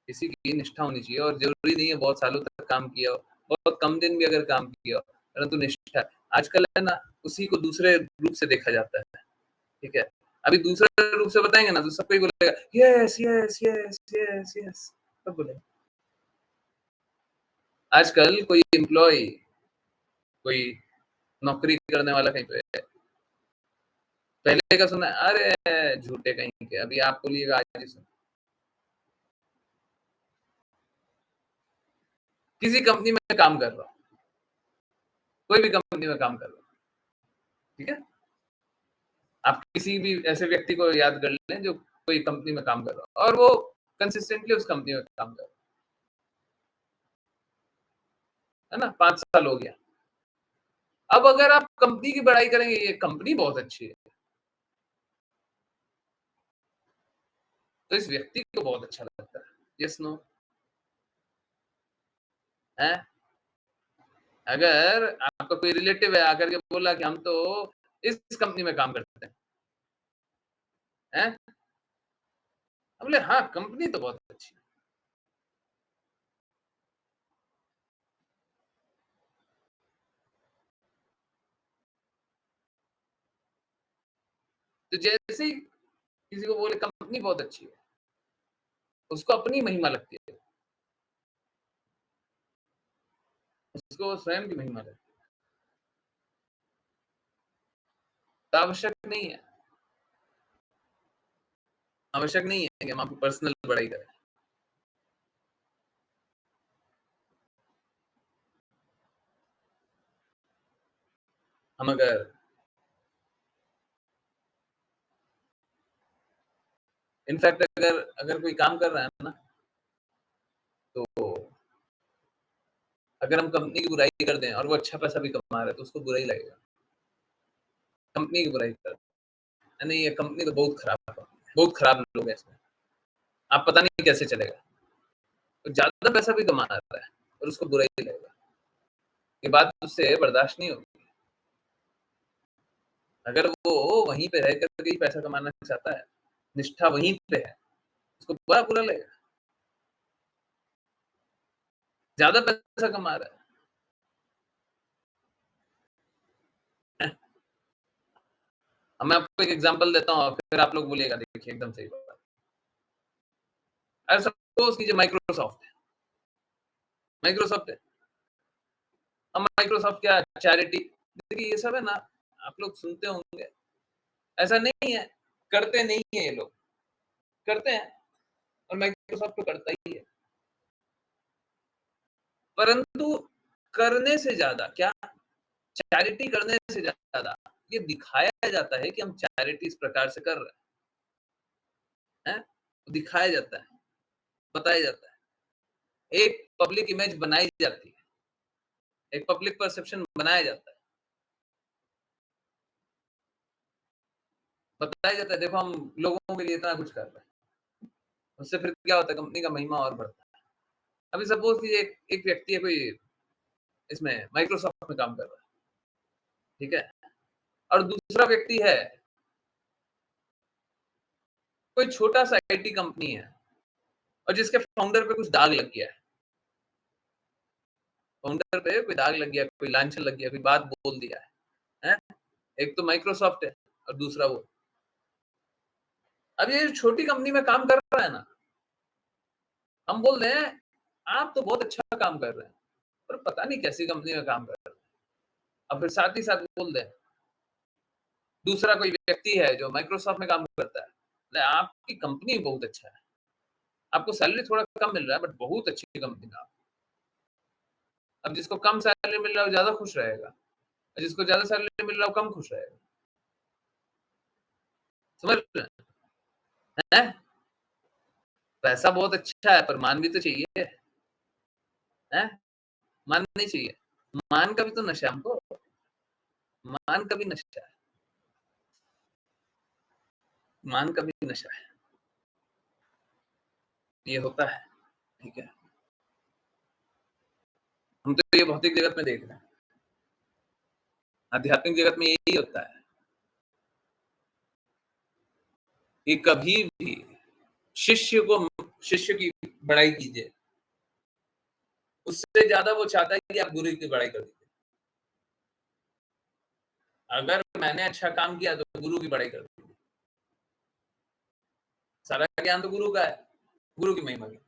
किसी की निष्ठा होनी चाहिए, और जरूरी नहीं है बहुत सालों तक काम किया हो, बहुत कम दिन भी अगर काम किया हो, परंतु निष्ठा। आजकल है ना, उसी को दूसरे रूप से देखा जाता है, ठीक है? अभी दूसरे रूप से बताएंगे ना तो सब कोई बोलेगा yes yes yes yes yes, सब बोलेगा। आजकल कोई एम्प्लॉय, कोई नौकरी करने वाला कहीं पे पहले का सुना है, अरे झूठे कहीं के, अभी आप बोलिएगा आज ही सुन, किसी कंपनी में काम कर रहा हूँ, कोई भी कंपनी में काम कर रहा हूँ, ठीक है? आप किसी भी ऐसे व्यक्ति को याद कर लें जो कोई कंपनी में काम कर रहा हो और वो कंसिस्टेंटली उस कंपनी में काम कर रहा है ना, 5 साल हो गया। अब अगर आप कंपनी की बड़ाई करेंगे, ये कंपनी बहुत अच्छी है, तो इस व्यक्ति को बहुत अच्छा लगता है। Yes no? है? अगर आपका कोई रिलेटिव है आकर के बोला कि हम तो इस कंपनी में काम करते हैं, हैं? हम बोले हाँ, कंपनी तो बहुत अच्छी है। तो जैसे ही किसी को बोले कंपनी बहुत अच्छी है, उसको अपनी महिमा लगती है, उसको स्वयं की महिमा लगती है। तो आवश्यक नहीं है कि हम आपकी पर्सनल बड़ाई करें। हम अगर इनफैक्ट अगर कोई काम कर रहा है ना, तो अगर हम कंपनी की बुराई कर दें और वो अच्छा पैसा भी कमा रहा है तो उसको बुरा ही लगेगा। कंपनी की बुराई कर, नहीं ये कंपनी तो बहुत खराब है, बहुत खराब लोग हैं इसमें, आप पता नहीं कैसे चलेगा। तो ज़्यादा पैसा भी कमा रहा है और उसको बुरा ही लगेगा। ये बात उससे बर्दाश्त नहीं होगी। अगर वो वहीं पे रह कर के ही पैसा कमाना चाहता है, निष्ठा वहीं पे है, उसको बड़ा बुरा लगेगा। ज़्यादा पैसा कमा रहा है। अब मैं आपको एक एग्ज़ाम्पल देता हूँ और फिर आप लोग बोलिएगा देखिए एकदम सही बात है। अरे सपोज़ कीजिए माइक्रोसॉफ्ट है। अब माइक्रोसॉफ्ट क्या चैरिटी, देखिए ये सब है ना, आप लोग सुनते होंगे, ऐसा नहीं है, करते नहीं है ये लोग, करते हैं और माइक्रोसॉफ्ट तो करता ही है। परंतु करने से ज़्यादा क्या, चैरिटी करने से ज़्यादा ये दिखाया जाता है कि हम चैरिटी इस प्रकार से कर रहे हैं, दिखाया जाता है, बताया जाता है। एक पब्लिक इमेज बनाई जाती है, एक पब्लिक परसेप्शन बनाया जाता है। बताया जाता है, देखो हम लोगों के लिए इतना कुछ कर रहे हैं। उससे फिर क्या होता है, कंपनी का महिमा और बढ़ता है। अभी सपोज़ कीजिए एक व्यक्ति है, कोई इसमें माइक्रोसॉफ्ट में काम कर रहा है, ठीक है? और दूसरा व्यक्ति है, कोई छोटा-सा आईटी कंपनी है और जिसके फाउंडर पे कुछ दाग लग गया है। फाउंडर पे कोई दाग लग गया, कोई लांछन लग गया, कोई बात बोल दिया है, हैं? एक तो माइक्रोसॉफ्ट है और दूसरा वो। अब ये जो छोटी कंपनी में काम कर रहा है ना, हम बोल रहे हैं, आप तो बहुत अच्छा काम कर रहे हैं, पर पता नहीं कैसी कंपनी में काम कर रहे हैं। अब फिर साथ ही साथ बोल दें, दूसरा कोई व्यक्ति है जो माइक्रोसॉफ्ट में काम करता है, बोले आपकी कंपनी बहुत अच्छा है, आपको सैलरी थोड़ा कम मिल रहा है बट बहुत अच्छी कंपनी है। अब जिसको कम सैलरी मिल रहा है वो ज़्यादा खुश रहेगा, और जिसको ज़्यादा सैलरी मिल रहा है वो कम खुश रहेगा। समझ रहे हैं? पैसा बहुत अच्छा है पर मान भी तो चाहिए, हैं? मान नहीं चाहिए। मान का भी तो नशा है हमको, मान का भी नशा है, मान का भी नशा है। ये होता है, ठीक है? हम तो ये भौतिक जगत में देख रहे हैं, आध्यात्मिक जगत में यही होता है कि कभी भी शिष्य की बड़ाई कीजिए, उससे ज़्यादा वो चाहता है कि आप गुरु की बड़ाई कर दीजिए। अगर मैंने अच्छा काम किया तो गुरु की बड़ाई कर दीजिए। सारा ज्ञान तो गुरु का है, गुरु की महिमा की।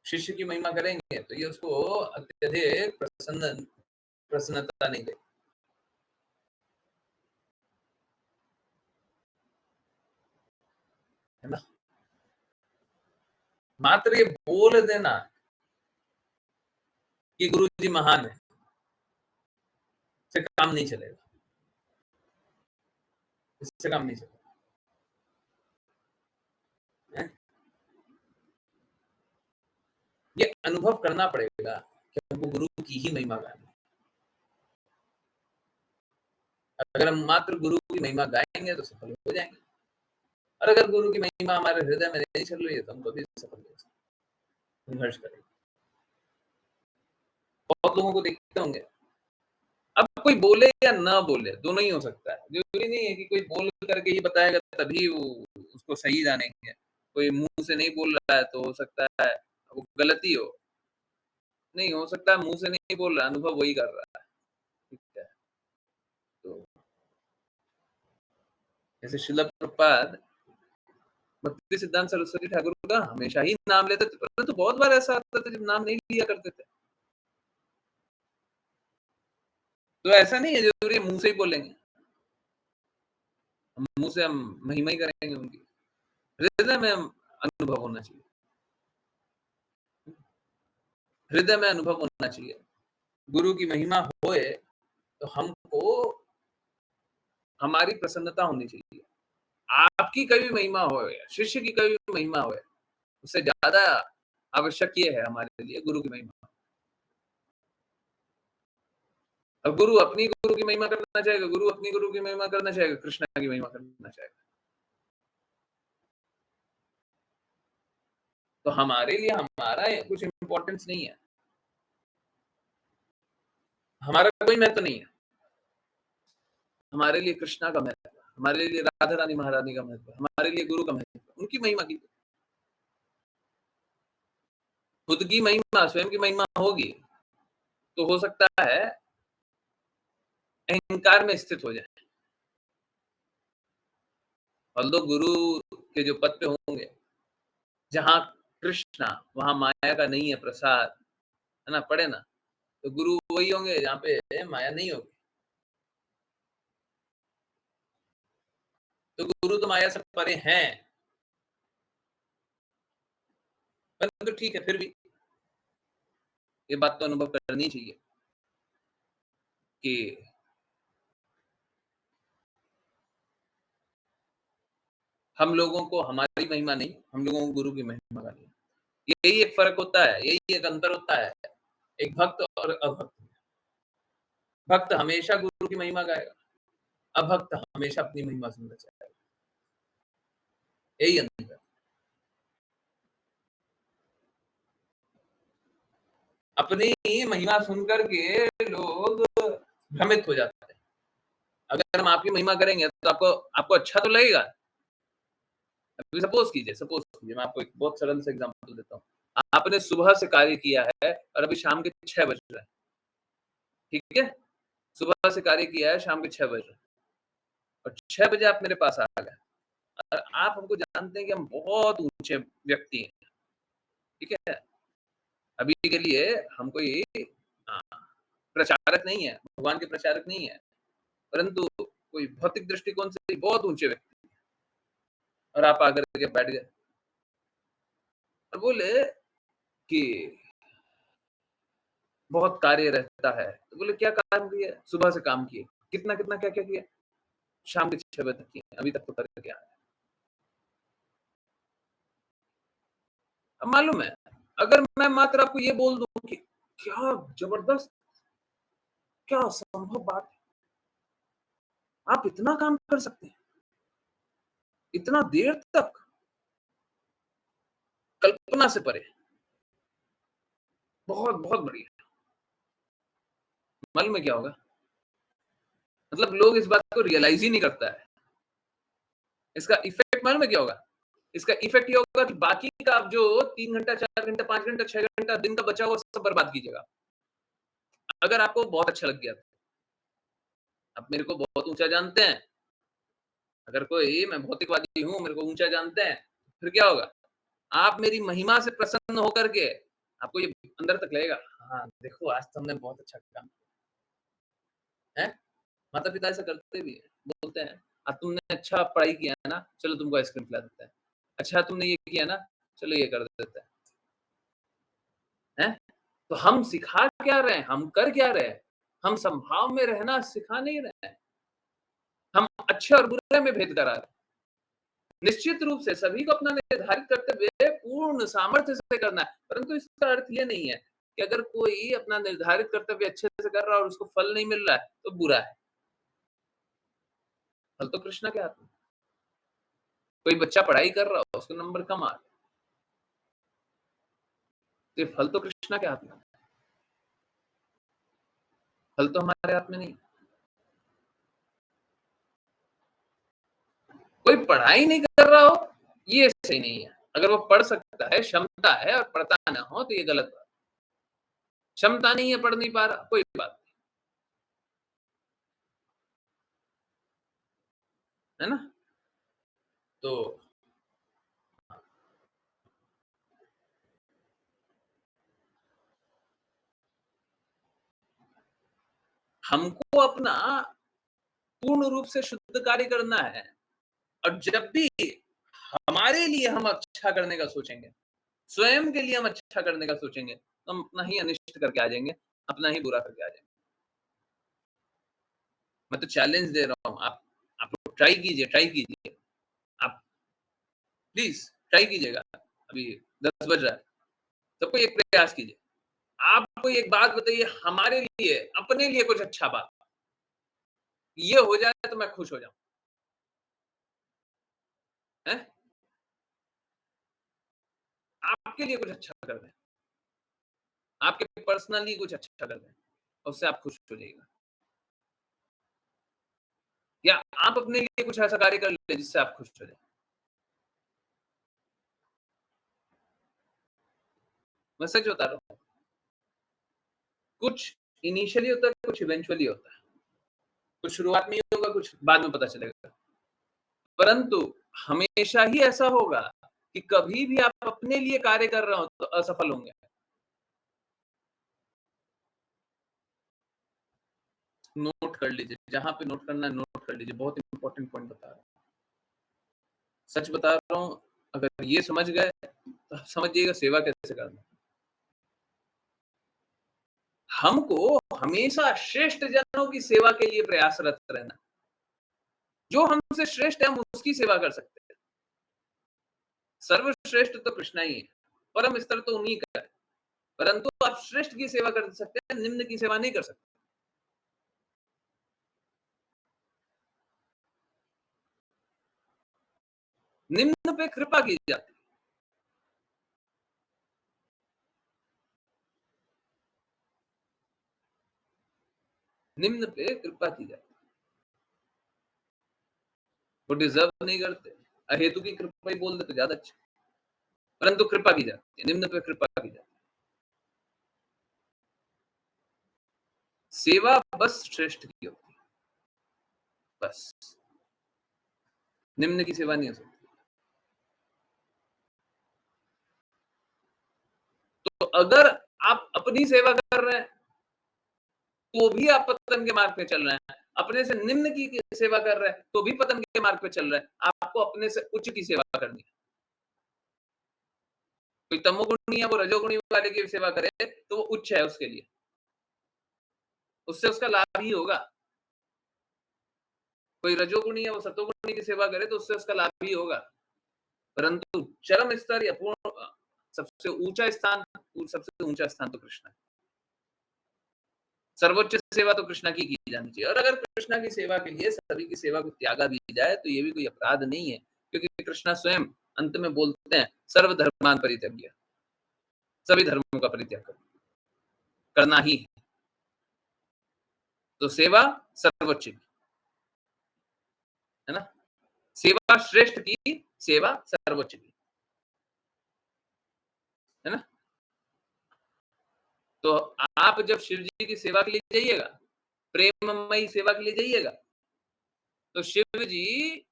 शिष्य की महिमा करेंगे तो ये उसको अत्यधिक प्रसन्नता नहीं देगी। है ना? मात्र ये बोल देना कि गुरुजी महान है, इससे काम नहीं चलेगा, इससे काम नहीं चलेगा। हैं? ये अनुभव करना पड़ेगा कि हमको गुरु की ही महिमा गानी है। अगर हम मात्र गुरु की महिमा गाएँगे तो सफल हो जाएँगे, और अगर गुरु की महिमा हमारे हृदय में नहीं चल रही है तो हम कभी सफल नहीं हो सकते, संघर्ष करेंगे। बहुत लोगों को देखते होंगे, अब कोई बोले या ना बोले, दोनों ही हो सकता है। ज़रूरी नहीं है कि कोई बोल करके ही बताएगा तभी वो उसको सही जानेंगे। कोई मुँह से नहीं बोल रहा है तो हो सकता है वो गलत ही हो। नहीं, हो सकता है मुँह से नहीं बोल रहा है, अनुभव वही कर रहा है। ठीक है? तो जैसे श्रील प्रभुपाद भक्ति सिद्धांत सरस्वती ठाकुर का हमेशा ही नाम लेते थे, परंतु बहुत बार ऐसा होता था जब नाम नहीं लिया करते थे। तो ऐसा नहीं है ज़रूरी मुँह से ही बोलेंगे। मुँह से हम महिमा ही करेंगे उनकी। हृदय में अनुभव होना चाहिए। हृदय में अनुभव होना चाहिए। गुरु की महिमा होए तो हमको हमारी प्रसन्नता होनी चाहिए। आपकी कभी महिमा होए, शिष्य की कभी महिमा होए, उससे ज़्यादा आवश्यक ये है हमारे लिए गुरु की महिमा। अब गुरु की महिमा करना चाहेगा, गुरु अपनी गुरु की महिमा करना चाहेगा, कृष्ण की महिमा करना चाहेगा। तो हमारे लिए हमारा कुछ इम्पोर्टेंस नहीं है। हमारा कोई महत्व नहीं है। हमारे लिए कृष्णा का महत्व है, हमारे लिए राधा रानी महारानी का महत्व है, हमारे लिए गुरु का महत्व है, उनकी महिमा कीजिए। खुद की महिमा, स्वयं की महिमा होगी, तो हो सकता है अहंकार में स्थित हो जाए। ऑल्दो गुरु के जो पद पे होंगे, जहाँ कृष्णा, वहाँ माया का नहीं है प्रसाद, है ना? पढ़े ना? तो गुरु वही होंगे जहाँ पे माया नहीं होगी। तो गुरु तो माया से परे हैं, परंतु ठीक है फिर भी ये बात तो अनुभव करनी चाहिए कि हम लोगों को हमारी महिमा नहीं, हम लोगों को गुरु की महिमा करनी है। यही एक फ़र्क होता है, यही एक अंतर होता है, एक भक्त और अभक्त में। भक्त हमेशा गुरु की महिमा गाएगा, अभक्त हमेशा अपनी महिमा सुनना चाहेगा। यही अंतर है। अपनी महिमा सुनकर के लोग भ्रमित हो जाते हैं। अगर हम आपकी महिमा करेंगे तो आपको अच्छा तो लगेगा। अभी सपोज कीजिए, मैं आपको एक बहुत सरल सा एग्जांपल देता हूँ। आपने सुबह से कार्य किया है और अभी शाम के 6 बज रहे हैं, ठीक है? सुबह से कार्य किया है, शाम के 6 बज रहे हैं और 6 बजे आप मेरे पास आ गए और आप हमको जानते हैं कि हम बहुत ऊंचे व्यक्ति हैं, ठीक है? अभी के लिए हम कोई हाँ, प्रचारक नहीं है, भगवान के प्रचारक नहीं है, परंतु कोई भौतिक दृष्टिकोण से बहुत ऊंचे व्यक्ति और आप आकर के बैठ गए और बोले कि बहुत कार्य रहता है। तो बोले क्या काम किया? सुबह से काम किए। कितना-कितना, क्या-क्या किया? शाम के 6 बजे तक किए। अभी तक तो करके आए। अब मालूम है, अगर मैं मात्र आपको ये बोल दूं कि क्या जबरदस्त, क्या असंभव बात है, आप इतना काम कर सकते हैं, इतना देर तक, कल्पना से परे, बहुत बहुत बढ़िया। मालूम है क्या होगा? मतलब लोग इस बात को रियलाइज ही नहीं करता है। इसका इफेक्ट मालूम है क्या होगा? इसका इफेक्ट ये होगा कि बाकी का आप जो 3 घंटा, 4 घंटा, 5 घंटा, 6 घंटा दिन का बचा हुआ सब बर्बाद कीजिएगा। अगर आपको बहुत अच्छा लग गया तो। आप मेरे को बहुत ऊंचा जानते हैं, अगर कोई मैं भौतिकवादी हूं, मेरे को ऊंचा जानते हैं, फिर क्या होगा? आप मेरी महिमा से प्रसन्न होकर के आपको ये अंदर तक लगेगा, हाँ देखो आज तो हमने बहुत अच्छा काम किया है। माता पिता ऐसा करते भी हैं, बोलते हैं आज तुमने अच्छा पढ़ाई किया है ना, चलो तुमको आइसक्रीम खिला देते हैं। अच्छा तुमने ये किया ना, चलो ये कर देते हैं। तो हम सिखा क्या रहे हैं, हम कर क्या रहे हैं? हम संभाव में रहना सिखा नहीं रहे हैं, हम अच्छे और बुरे में भेद करा रहे हैं। निश्चित रूप से सभी को अपना निर्धारित कर्तव्य पूर्ण सामर्थ्य से करना है, परंतु इसका अर्थ ये नहीं है कि अगर कोई अपना निर्धारित कर्तव्य अच्छे से कर रहा है और उसको फल नहीं मिल रहा है तो बुरा है। फल तो कृष्ण के हाथ में। कोई बच्चा पढ़ाई कर रहा हो, उसको नंबर कम आ रहे, तो ये फल तो कृष्ण के हाथ में। फल तो हमारे हाथ में नहीं। कोई पढ़ाई नहीं कर रहा हो, ये सही नहीं है। अगर वो पढ़ सकता है, क्षमता है और पढ़ता ना हो तो ये गलत बात। क्षमता नहीं है, पढ़ नहीं पा रहा, कोई बात नहीं, है ना? तो हमको अपना पूर्ण रूप से शुद्ध कार्य करना है और जब भी हमारे लिए हम अच्छा करने का सोचेंगे, स्वयं के लिए हम अच्छा करने का सोचेंगे, तो हम अपना ही अनिष्ट करके आ जाएंगे, अपना ही बुरा करके आ जाएंगे। मैं तो चैलेंज दे रहा हूँ, आप लोग ट्राई कीजिए, आप प्लीज ट्राई कीजिएगा। अभी 10 बज रहा है, सबको एक प्रयास कीजिए। आप कोई एक बात बताइए हमारे लिए, अपने लिए कुछ अच्छा बात, ये हो जाए तो मैं खुश हो जाऊं, है? आपके लिए कुछ अच्छा कर दें, आपके पर्सनली कुछ अच्छा कर दें, उससे आप खुश हो जाइएगा। या आप अपने लिए कुछ ऐसा कार्य कर लें जिससे आप खुश हो जाएं। मैं सच बता रहा हूँ, कुछ इनिशियली होता है, कुछ इवेंचुअली होता है, कुछ शुरुआत में ही होगा, कुछ बाद में पता चलेगा, परंतु हमेशा ही ऐसा होगा कि कभी भी आप अपने लिए कार्य कर रहे हो तो असफल होंगे। नोट कर लीजिए, जहां पे नोट करना है नोट कर लीजिए, बहुत इंपॉर्टेंट पॉइंट बता रहा हूँ, सच बता रहा हूँ। अगर ये समझ गए तो समझ जाइएगा सेवा कैसे करना। हमको हमेशा श्रेष्ठ जनों की सेवा के लिए प्रयासरत रहना। जो हमसे श्रेष्ठ है हम उसकी सेवा कर सकते हैं। सर्वश्रेष्ठ तो कृष्णा ही है, परम स्तर तो उन्हीं का है, परंतु आप श्रेष्ठ की सेवा कर सकते हैं, निम्न की सेवा नहीं कर सकते। निम्न पे कृपा की जाती है। निम्न पे कृपा की जाती है। वो डिजर्व नहीं करते, अहेतु की कृपा ही बोल दे तो ज्यादा अच्छा, परंतु कृपा की जाती है, निम्न पे कृपा की जाती है। सेवा बस श्रेष्ठ की होती है, बस निम्न की सेवा नहीं हो सकती। तो अगर आप अपनी सेवा कर रहे हैं तो भी आप पतन के मार्ग पे चल रहे हैं, अपने से निम्न की सेवा कर रहे हैं तो भी पतन के मार्ग पे चल रहे हैं। आपको अपने से उच्च की सेवा करनी है। कोई तमोगुणी है, वो रजोगुणी वाले की सेवा करे तो वो उच्च है उसके लिए, उससे उसका लाभ ही होगा। कोई रजोगुणी है, वो सतोगुणी की सेवा करे तो उससे उसका लाभ ही होगा। परंतु चरम स्तर या पूर्ण सबसे ऊंचा स्थान, सबसे ऊंचा स्थान तो कृष्ण है। सर्वोच्च सेवा तो कृष्णा की जानी चाहिए। और अगर कृष्णा की सेवा के लिए सभी की सेवा को त्यागा भी जाए तो ये भी कोई अपराध नहीं है, क्योंकि कृष्णा स्वयं अंत में बोलते हैं सर्वधर्मान परित्यज्य, सभी धर्मों का परित्याग करना ही है। तो सेवा सर्वोच्च की, है ना, सेवा श्रेष्ठ की, सेवा सर्वोच्च की, है ना। तो आप जब शिव जी की सेवा के लिए जाइएगा, प्रेममयी सेवा के लिए जाइएगा, तो शिव जी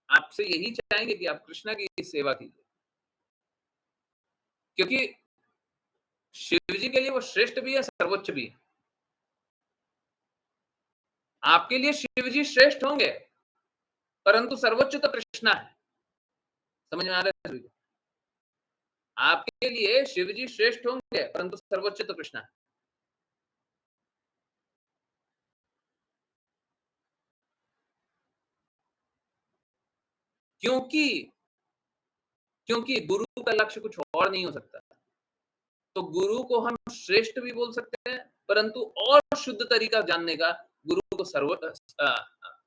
आपसे यही चाहेंगे कि आप कृष्णा की सेवा कीजिए, क्योंकि शिव जी के लिए वो श्रेष्ठ भी है, सर्वोच्च भी है। आपके लिए शिव जी श्रेष्ठ होंगे, परंतु सर्वोच्च तो कृष्णा है। समझ में आ रहा है? आपके लिए शिव जी श्रेष्ठ होंगे, परंतु सर्वोच्च तो कृष्णा है। क्योंकि क्योंकि गुरु का लक्ष्य कुछ और नहीं हो सकता। तो गुरु को हम श्रेष्ठ भी बोल सकते हैं, परंतु और शुद्ध तरीका जानने का, गुरु को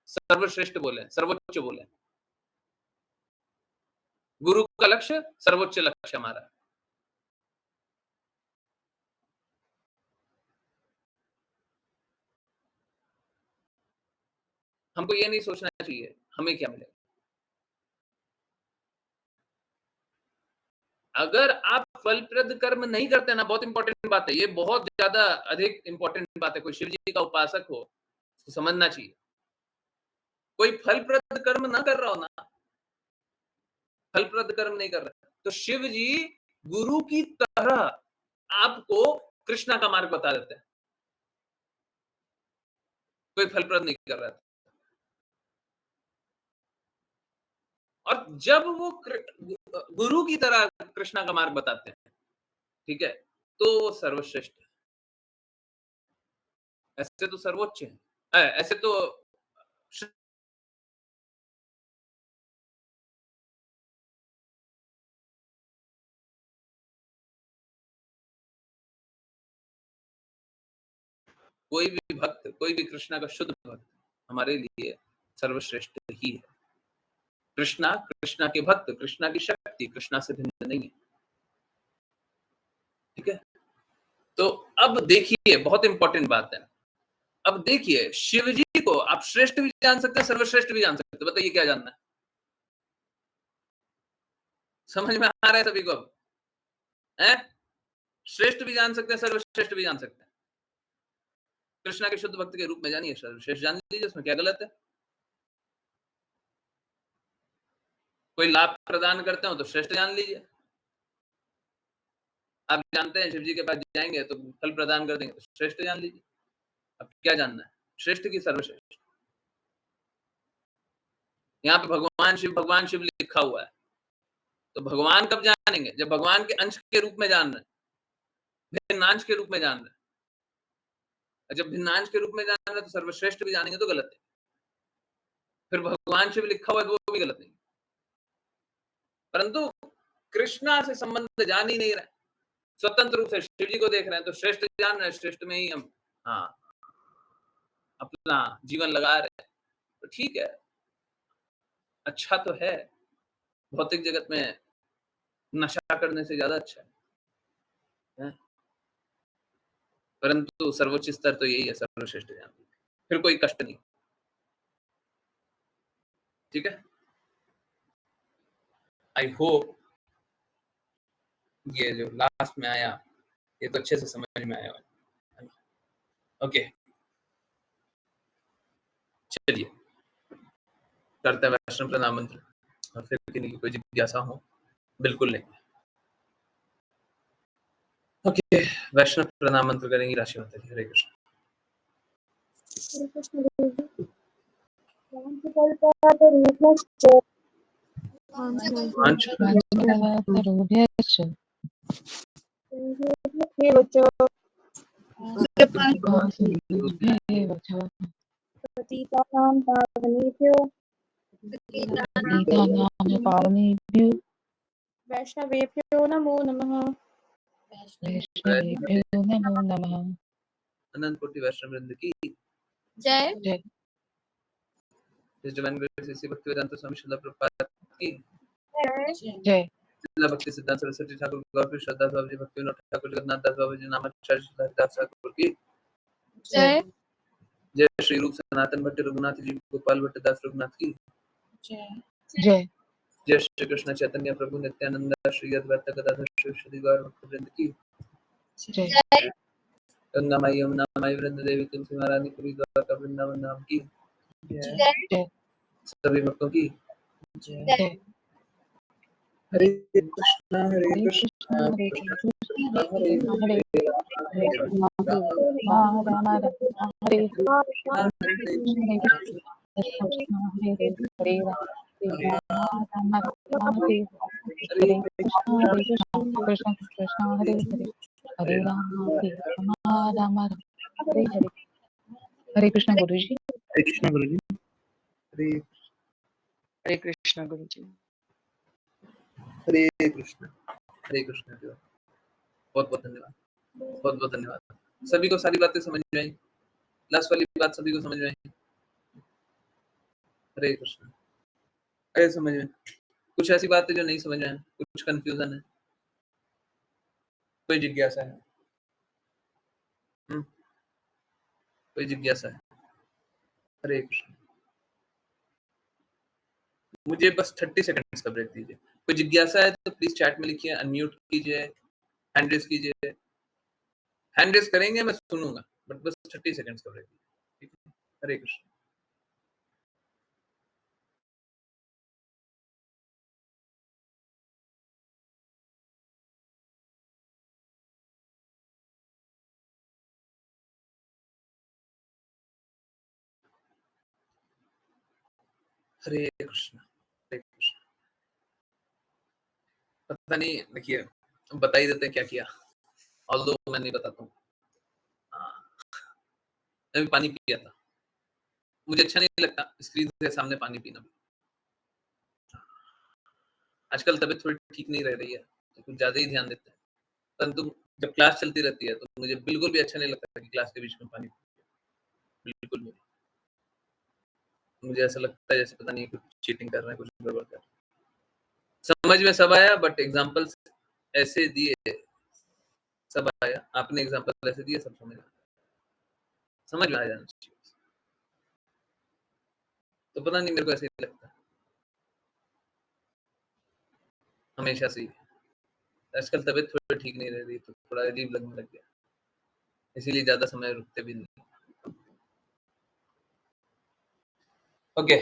सर्वश्रेष्ठ बोले, सर्वोच्च बोले। गुरु का लक्ष्य सर्वोच्च लक्ष्य हमारा है। हमको ये नहीं सोचना चाहिए हमें क्या मिलेगा। अगर आप फलप्रद कर्म नहीं करते ना, बहुत इंपॉर्टेंट बात है ये, बहुत ज्यादा अधिक इंपॉर्टेंट बात है। कोई शिव जी का उपासक हो तो समझना चाहिए, कोई फलप्रद कर्म ना कर रहा हो ना, फलप्रद कर्म नहीं कर रहा, तो शिव जी गुरु की तरह आपको कृष्णा का मार्ग बता देते हैं। कोई फलप्रद नहीं कर रहा था। और जब वो गुरु की तरह कृष्णा का मार्ग बताते हैं, ठीक है, तो वो सर्वश्रेष्ठ है। ऐसे तो सर्वोच्च है, ऐसे तो कोई भी भक्त, कोई भी कृष्णा का शुद्ध भक्त हमारे लिए सर्वश्रेष्ठ ही है। कृष्णा, कृष्णा के भक्त, कृष्णा की शक्ति कृष्णा से भिन्न नहीं है। ठीक है, तो अब देखिए बहुत इंपॉर्टेंट बात है। अब देखिए शिव जी को आप श्रेष्ठ भी जान सकते हैं, सर्वश्रेष्ठ भी जान सकते हैं। बताइए क्या जानना है? समझ में आ रहा है सभी को? अब है, श्रेष्ठ भी जान सकते हैं, सर्वश्रेष्ठ भी जान सकते हैं। कृष्णा के शुद्ध भक्त के रूप में जानिए, सर्वश्रेष्ठ जान लीजिए, उसमें क्या गलत है? कोई लाभ प्रदान करते हो तो श्रेष्ठ जान लीजिए। आप जानते हैं शिव जी के पास जाएंगे तो फल प्रदान कर देंगे, तो श्रेष्ठ जान लीजिए। अब क्या जानना है? श्रेष्ठ की सर्वश्रेष्ठ। यहाँ पे भगवान शिव लिखा हुआ है, तो भगवान कब जानेंगे? जब भगवान के अंश के रूप में जान रहे हैं, भिन्नांश के रूप में जान रहे हैं। जब भिन्नांश के रूप में जान रहे हैं तो सर्वश्रेष्ठ भी जानेंगे तो गलत है। फिर भगवान शिव लिखा हुआ है तो वो भी गलत नहीं। परंतु कृष्णा से संबंध जान ही नहीं रहे, स्वतंत्र रूप से शिव जी को देख रहे हैं, तो श्रेष्ठ जान रहे हैं, श्रेष्ठ में ही हम हाँ अपना जीवन लगा रहे हैं, तो ठीक है, अच्छा तो है। भौतिक जगत में नशा करने से ज़्यादा अच्छा है। परंतु सर्वोच्च स्तर तो यही है, सर्वश्रेष्ठ ज्ञान। फिर कोई कष्ट नहीं। ठीक है? आई होप ये जो लास्ट में आया, ये तो अच्छे से समझ में आया। ओके, चलिए करते हैं वैष्णव प्रणाम मंत्र, और फिर किसी की कोई जिज्ञासा हो, बिल्कुल नहीं। ओके, वैष्णव प्रणाम मंत्र करेंगे राशि माता जी। हरे कृष्ण। हरे कृष्ण गुरुजी। वाञ्छकल्पतरुभ्यश्च वाञ्छकल्पतरुभ्यश्च एव च कृपासिन्धुभ्येव च पतितानां पावनेभ्यो पतितानां पावनेभ्यो वैष्णवेभ्यो नमो नमः। वैष्णवेभ्यो नमो नमः। अनंत कोटि वैष्णव वृंद की जय। जय। इस डिवाइन ग्रेस श्री भक्तिवेदांत स्वामी श्रील प्रभुपाद की जय। श्रील भक्ति सिद्धांत सरस्वती ठाकुर गौर श्रद्धा बाबू जी, भक्ति विनोद ठाकुर, जगन्नाथ दास बाबू जी, नामाचार्य श्री हरिदास ठाकुर की जय। जय। श्री रूप सनातन भट्ट रघुनाथ जी, गोपाल भट्ट दास रघुनाथ की जय। जय। श्री कृष्ण चैतन्य प्रभु नित्यानंद, श्री अद्वैत गदाधर श्री गौर भक्तवृंद की जय। गंगा माई यमुना माई वृंद देवी तुलसी महारानी पुरी द्वारका वृंदावन धाम की जय। सभी भक्तों की जय। हरे कृष्णा हरे हरे कृष्णा कृष्ण हरे कृष्ण कृष्ण कृष्ण हरे कृष्ण हरे हरे हरे राम राम राम हरे हरे हरे हरे कृष्ण हरे हरे राम राम हरे हरे कृष्ण कृष्ण कृष्ण हरे हरे हरे राम हरे हरे। हरे कृष्ण गुरु जी। हरे कृष्ण गुरु जी। हरे कृष्ण गुरु जी। हरे कृष्ण हरे कृष्ण। बहुत बहुत धन्यवाद, बहुत बहुत धन्यवाद। सभी को सारी बातें समझ में आई? लास्ट वाली बात सभी को समझ में आई? हरे कृष्ण। अरे समझ में कुछ ऐसी बातें जो नहीं समझ में आए, कुछ कंफ्यूजन है, कोई जिज्ञासा है? कोई जिज्ञासा है? हरे कृष्ण। मुझे बस 30 सेकंड्स का ब्रेक दीजिए। कोई जिज्ञासा है तो प्लीज चैट में लिखिए, अनम्यूट कीजिए, हैंड रेज कीजिए। हैंड रेज करेंगे मैं सुनूंगा, बट बस 30 सेकंड्स का ब्रेक दीजिए। ठीक है? हरे कृष्ण। हरे कृष्ण हरे कृष्ण। पता नहीं, देखिए बता ही देते हैं क्या किया, ऑल्दो मैं नहीं बताता हूँ। मैं भी पानी पिया था, मुझे अच्छा नहीं लगता स्क्रीन के सामने पानी पीना। आजकल तबीयत थोड़ी ठीक नहीं रह रही है, तो कुछ ज्यादा ही ध्यान देते हैं। परंतु जब क्लास चलती रहती है तो मुझे बिल्कुल भी अच्छा नहीं लगता कि क्लास के बीच में पानी बिल्कुल भी। मुझे ऐसा लगता है जैसे पता नहीं कुछ चीटिंग कर रहे हैं, कुछ गड़बड़ कर रहे हैं। समझ में सब आया, बट एग्जांपल्स ऐसे दिए सब आया। आपने एग्जांपल ऐसे दिए सब समझ में आ जाना चाहिए। तो पता नहीं मेरे को ऐसे ही लगता हमेशा से ही। आजकल तबीयत थोड़ी ठीक नहीं रह रही तो थोड़ा अजीब लगने लग गया, इसीलिए ज्यादा समय रुकते भी नहीं। ओके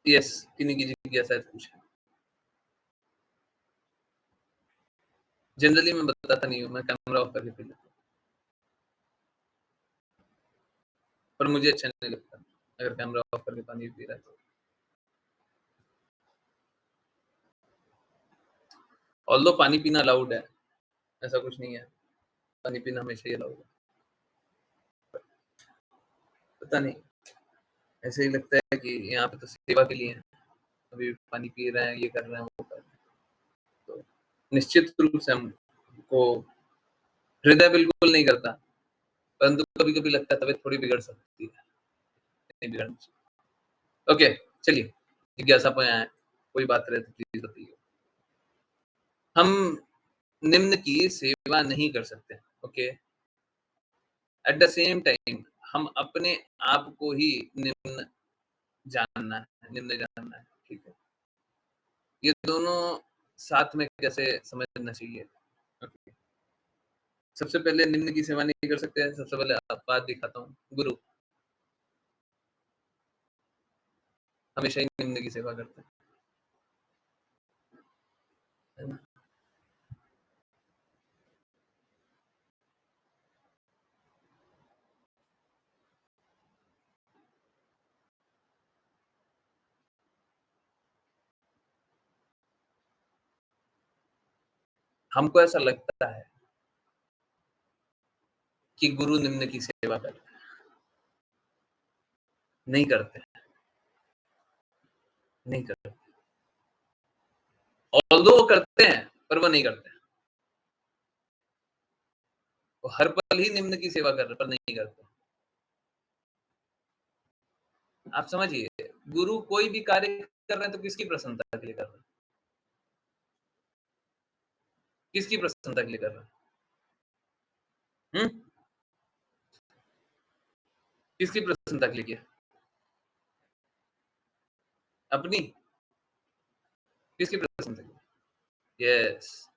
यस, किन्हीं की जिज्ञासा है तो पूछे। जनरली मैं बताता नहीं हूँ, मैं कैमरा ऑफ करके पी लेता हूँ, पर मुझे अच्छा नहीं लगता अगर कैमरा ऑफ करके पानी पी रहा है तो। ऑल्दो पानी पीना अलाउड है, ऐसा कुछ नहीं है, पानी पीना हमेशा ही अलाउड है। पता नहीं ऐसे ही लगता है कि यहाँ पे तो सेवा के लिए है, अभी पानी पी रहे हैं, ये कर रहे हैं, वो कर रहे हैं। तो निश्चित रूप से हमको हृदय बिल्कुल नहीं करता, परंतु कभी कभी लगता है तबीयत थोड़ी बिगड़ सकती है, नहीं बिगड़नी चाहिए। ओके चलिए जिज्ञासा पे आए। कोई बात रहे तो प्लीज बताइए। हम निम्न की सेवा नहीं कर सकते, okay. At the same time हम अपने आप को ही निम्न जानना है, निम्न जानना है, ठीक है। ये दोनों साथ में कैसे समझना चाहिए, ओके। सबसे पहले निम्न की सेवा नहीं कर सकते हैं, सबसे पहले बात दिखाता हूँ, गुरु हमेशा ही निम्न की सेवा करते हैं, है ना? हमको ऐसा लगता है कि गुरु निम्न की सेवा करते हैं, नहीं करते, नहीं करते। ऑल्दो वो करते हैं पर वो नहीं करते, वो हर पल ही निम्न की सेवा कर रहे पर नहीं करते। आप समझिए, गुरु कोई भी कार्य कर रहे हैं तो किसकी प्रसन्नता के लिए कर रहे हैं? किसकी प्रसन्नता के लिए कर रहे हैं? किसकी प्रसन्नता के लिए किया? अपनी? किसकी प्रसन्नता के लिए? यस,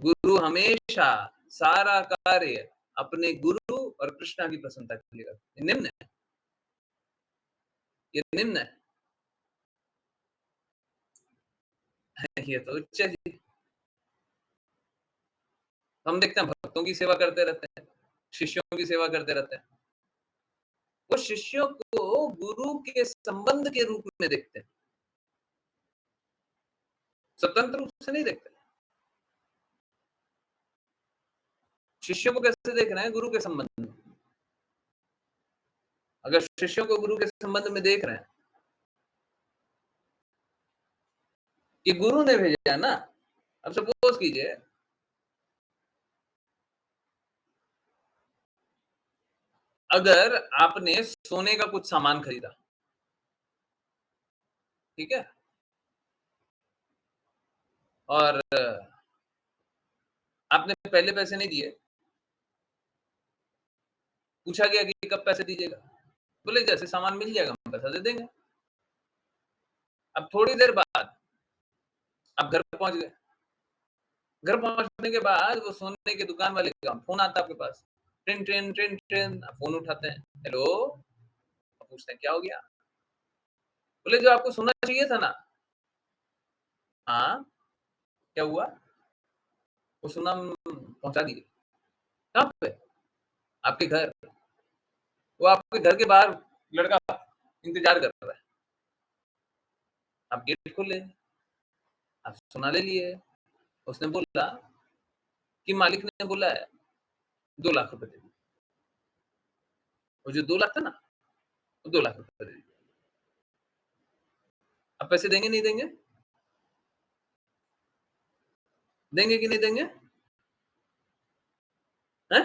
गुरु हमेशा सारा कार्य अपने गुरु और कृष्णा की प्रसन्नता के लिए करते हैं। निम्न है, ये निम्न है। ये तो उच्च है जी। हम देखते हैं भक्तों की सेवा करते रहते हैं, शिष्यों की सेवा करते रहते हैं। वो शिष्यों को गुरु के संबंध के रूप में देखते हैं, स्वतंत्र रूप से नहीं देखते। शिष्यों को कैसे देख रहे हैं? गुरु के संबंध में। अगर शिष्यों को गुरु के संबंध में देख रहे हैं कि गुरु ने भेजा ना, अब सपोज कीजिए अगर आपने सोने का कुछ सामान खरीदा, ठीक है, और आपने पहले पैसे नहीं दिए, पूछा गया कि कब पैसे दीजिएगा, बोले जैसे सामान मिल जाएगा हम पैसा दे देंगे। अब थोड़ी देर बाद आप घर पहुंच गए, घर पहुंचने के बाद वो सोने के दुकान वाले का फोन आता है आपके पास, ट्रेन ट्रेन ट्रेन ट्रेन, आप फोन उठाते हैं, हेलो, पूछते हैं क्या हो गया, बोले जो आपको सोना चाहिए था ना, हाँ क्या हुआ, वो सोना पहुंचा दिए। कहाँ पे? आपके घर। वो आपके घर के बाहर लड़का इंतजार कर रहा है, आप गेट खोले, आप सोना ले लिए। उसने बोला कि मालिक ने बोला है 2 लाख रुपए दे दीजिए। वो जो 2 लाख था ना, वो 2 लाख रुपए दे दीजिए। अब पैसे देंगे नहीं देंगे? देंगे कि नहीं देंगे? हैं?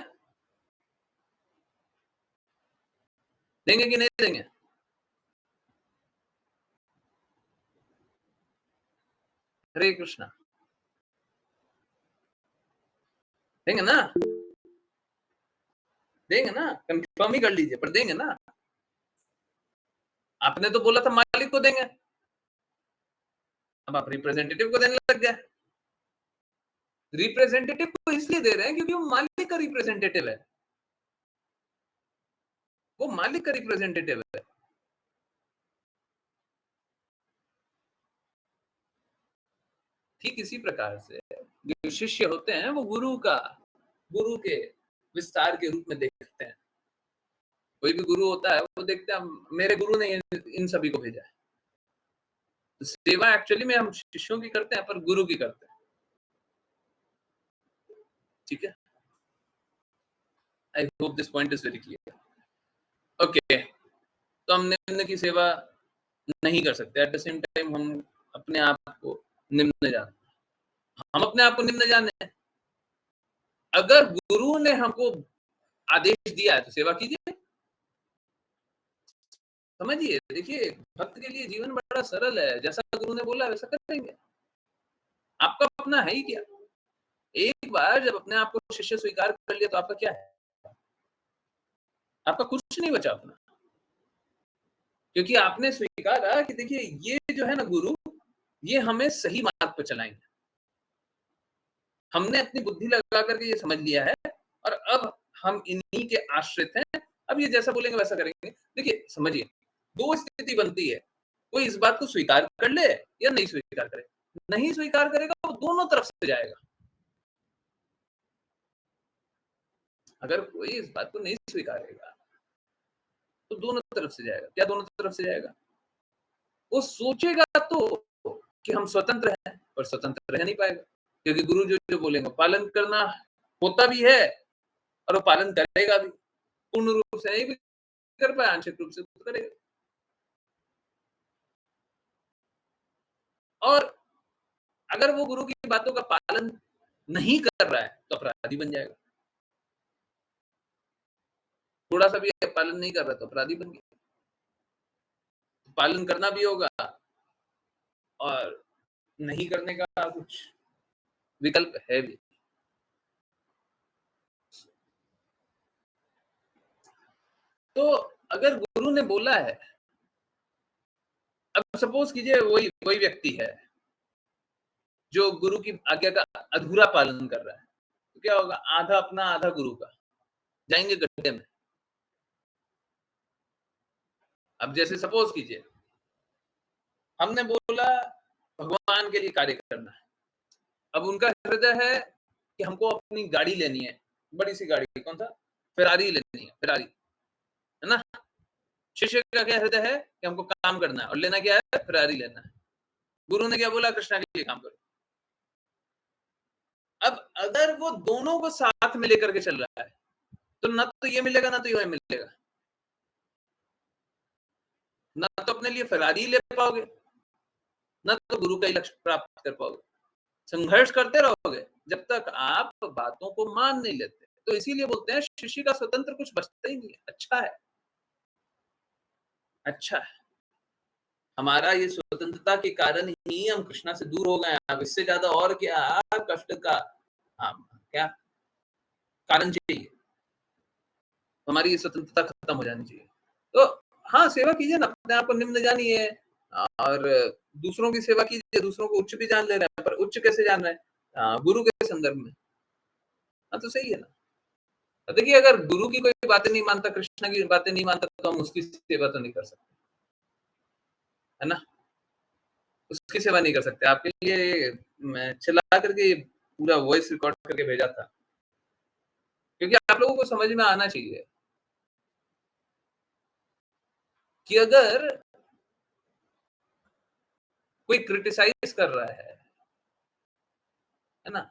देंगे कि नहीं देंगे? हरे कृष्णा। देंगे ना? देंगे ना? कंफर्म ही कर लीजिए, पर देंगे ना? आपने तो बोला था मालिक को देंगे, अब आप रिप्रेजेंटेटिव को देने लग गए। रिप्रेजेंटेटिव को इसलिए दे रहे हैं क्योंकि वो मालिक का रिप्रेजेंटेटिव है, वो मालिक का रिप्रेजेंटेटिव है। ठीक इसी प्रकार से जो शिष्य होते हैं वो गुरु के विस्तार के रूप में देखते हैं। कोई भी गुरु होता है वो देखते हैं मेरे गुरु ने इन सभी को भेजा है। तो सेवा एक्चुअली में हम शिष्यों की करते हैं पर गुरु की करते हैं, ठीक है। I hope this point is very clear, okay. तो हम निम्न की सेवा नहीं कर सकते, एट द सेम टाइम हम अपने आप को निम्न जाने, हम अपने आप को निम्न जाने। अगर गुरु ने हमको आदेश दिया है तो सेवा कीजिए, समझिए, देखिए भक्त के लिए जीवन बड़ा सरल है, जैसा गुरु ने बोला वैसा करेंगे। आपका अपना है ही क्या? एक बार जब अपने आप को शिष्य स्वीकार कर लिया तो आपका क्या है? आपका कुछ नहीं बचा अपना। क्योंकि आपने स्वीकारा कि देखिए ये जो है ना गुरु, ये हमें सही मार्ग पे चलाएँगे। हमने अपनी बुद्धि लगा करके ये समझ लिया है और अब हम इन्हीं के आश्रित हैं। अब ये जैसा बोलेंगे वैसा करेंगे। देखिए समझिए, 2 स्थिति बनती है। कोई इस बात को स्वीकार कर ले या नहीं स्वीकार करे। नहीं स्वीकार करेगा वो दोनों तरफ से जाएगा। अगर कोई इस बात को नहीं स्वीकारेगा, तो दोनों तरफ से जाएगा। क्या दोनों तरफ से जाएगा? वो सोचेगा तो कि हम स्वतंत्र हैं, पर स्वतंत्र रह नहीं पाएगा। क्योंकि गुरु जो बोलेंगे पालन करना होता भी है और वो पालन करेगा भी। पूर्ण रूप से नहीं भी कर पाए, आंशिक रूप से तो करेगा। और अगर वो गुरु की बातों का पालन नहीं कर रहा है, तो अपराधी बन जाएगा। थोड़ा-सा भी पालन नहीं कर रहा तो अपराधी बन गया। पालन करना भी होगा और नहीं करने का कुछ विकल्प है भी। तो अगर गुरु ने बोला है, अब सपोज कीजिए वही वही व्यक्ति है, जो गुरु की आज्ञा का अधूरा पालन कर रहा है, तो क्या होगा? आधा अपना, आधा गुरु का, जाएँगे गड्ढे में। अब जैसे सपोज कीजिए, हमने बोला भगवान के लिए कार्य करना है। अब उनका हृदय है कि हमको अपनी गाड़ी लेनी है, बड़ी-सी गाड़ी, कौन-सा? फेरारी लेनी है, फेरारी, है ना? शिष्य का क्या हृदय है कि हमको काम करना है और लेना क्या है? फेरारी लेना है। गुरु ने क्या बोला? कृष्णा के लिए काम करो। अब अगर वो दोनों को साथ में लेकर के चल रहा है, तो ना तो ये मिलेगा, ना तो ये मिलेगा। ना तो अपने लिए फेरारी ले पाओगे, ना तो गुरु का ही लक्ष्य प्राप्त कर पाओगे। संघर्ष करते रहोगे जब तक आप बातों को मान नहीं लेते। तो इसीलिए बोलते हैं शिष्य का स्वतंत्र कुछ बचता ही नहीं है। अच्छा है, अच्छा है। हमारा ये स्वतंत्रता के कारण ही हम कृष्णा से दूर हो गए हैं। अब इससे ज्यादा और क्या कष्ट का क्या कारण चाहिए? हमारी ये स्वतंत्रता खत्म हो जानी चाहिए। तो हाँ, सेवा कीजिए ना, अपने आप को निम्न जानिए और दूसरों की सेवा कीजिए, दूसरों को उच्च भी जान ले रहे हैं, पर उच्च कैसे जान रहे हैं? गुरु के संदर्भ में। हाँ, तो सही है ना। देखिए अगर गुरु की कोई बातें नहीं मानता, कृष्ण की बातें नहीं मानता, तो हम उसकी सेवा तो नहीं कर सकते, है ना? उसकी सेवा नहीं कर सकते। आपके लिए मैं चला करके पूरा वॉइस रिकॉर्ड करके भेजा था, क्योंकि आप लोगों को समझ में आना चाहिए कि अगर कोई क्रिटिसाइज़ कर रहा है ना?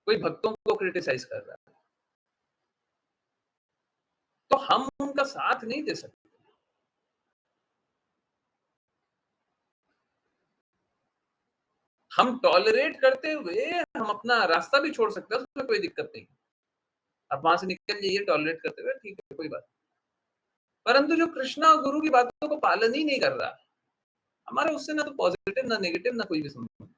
कोई भक्तों को क्रिटिसाइज़ कर रहा है, तो हम उनका साथ नहीं दे सकते। हम टॉलरेट करते हुए हम अपना रास्ता भी छोड़ सकते हैं, उसमें कोई दिक्कत नहीं। आप वहाँ से निकल जाइए टॉलरेट करते हुए, ठीक है, कोई बात नहीं। परंतु जो कृष्णा और गुरु की बातों को पालन ही नहीं कर रहा, हमारा उससे ना तो पॉजिटिव ना नेगेटिव ना कोई भी संबंध,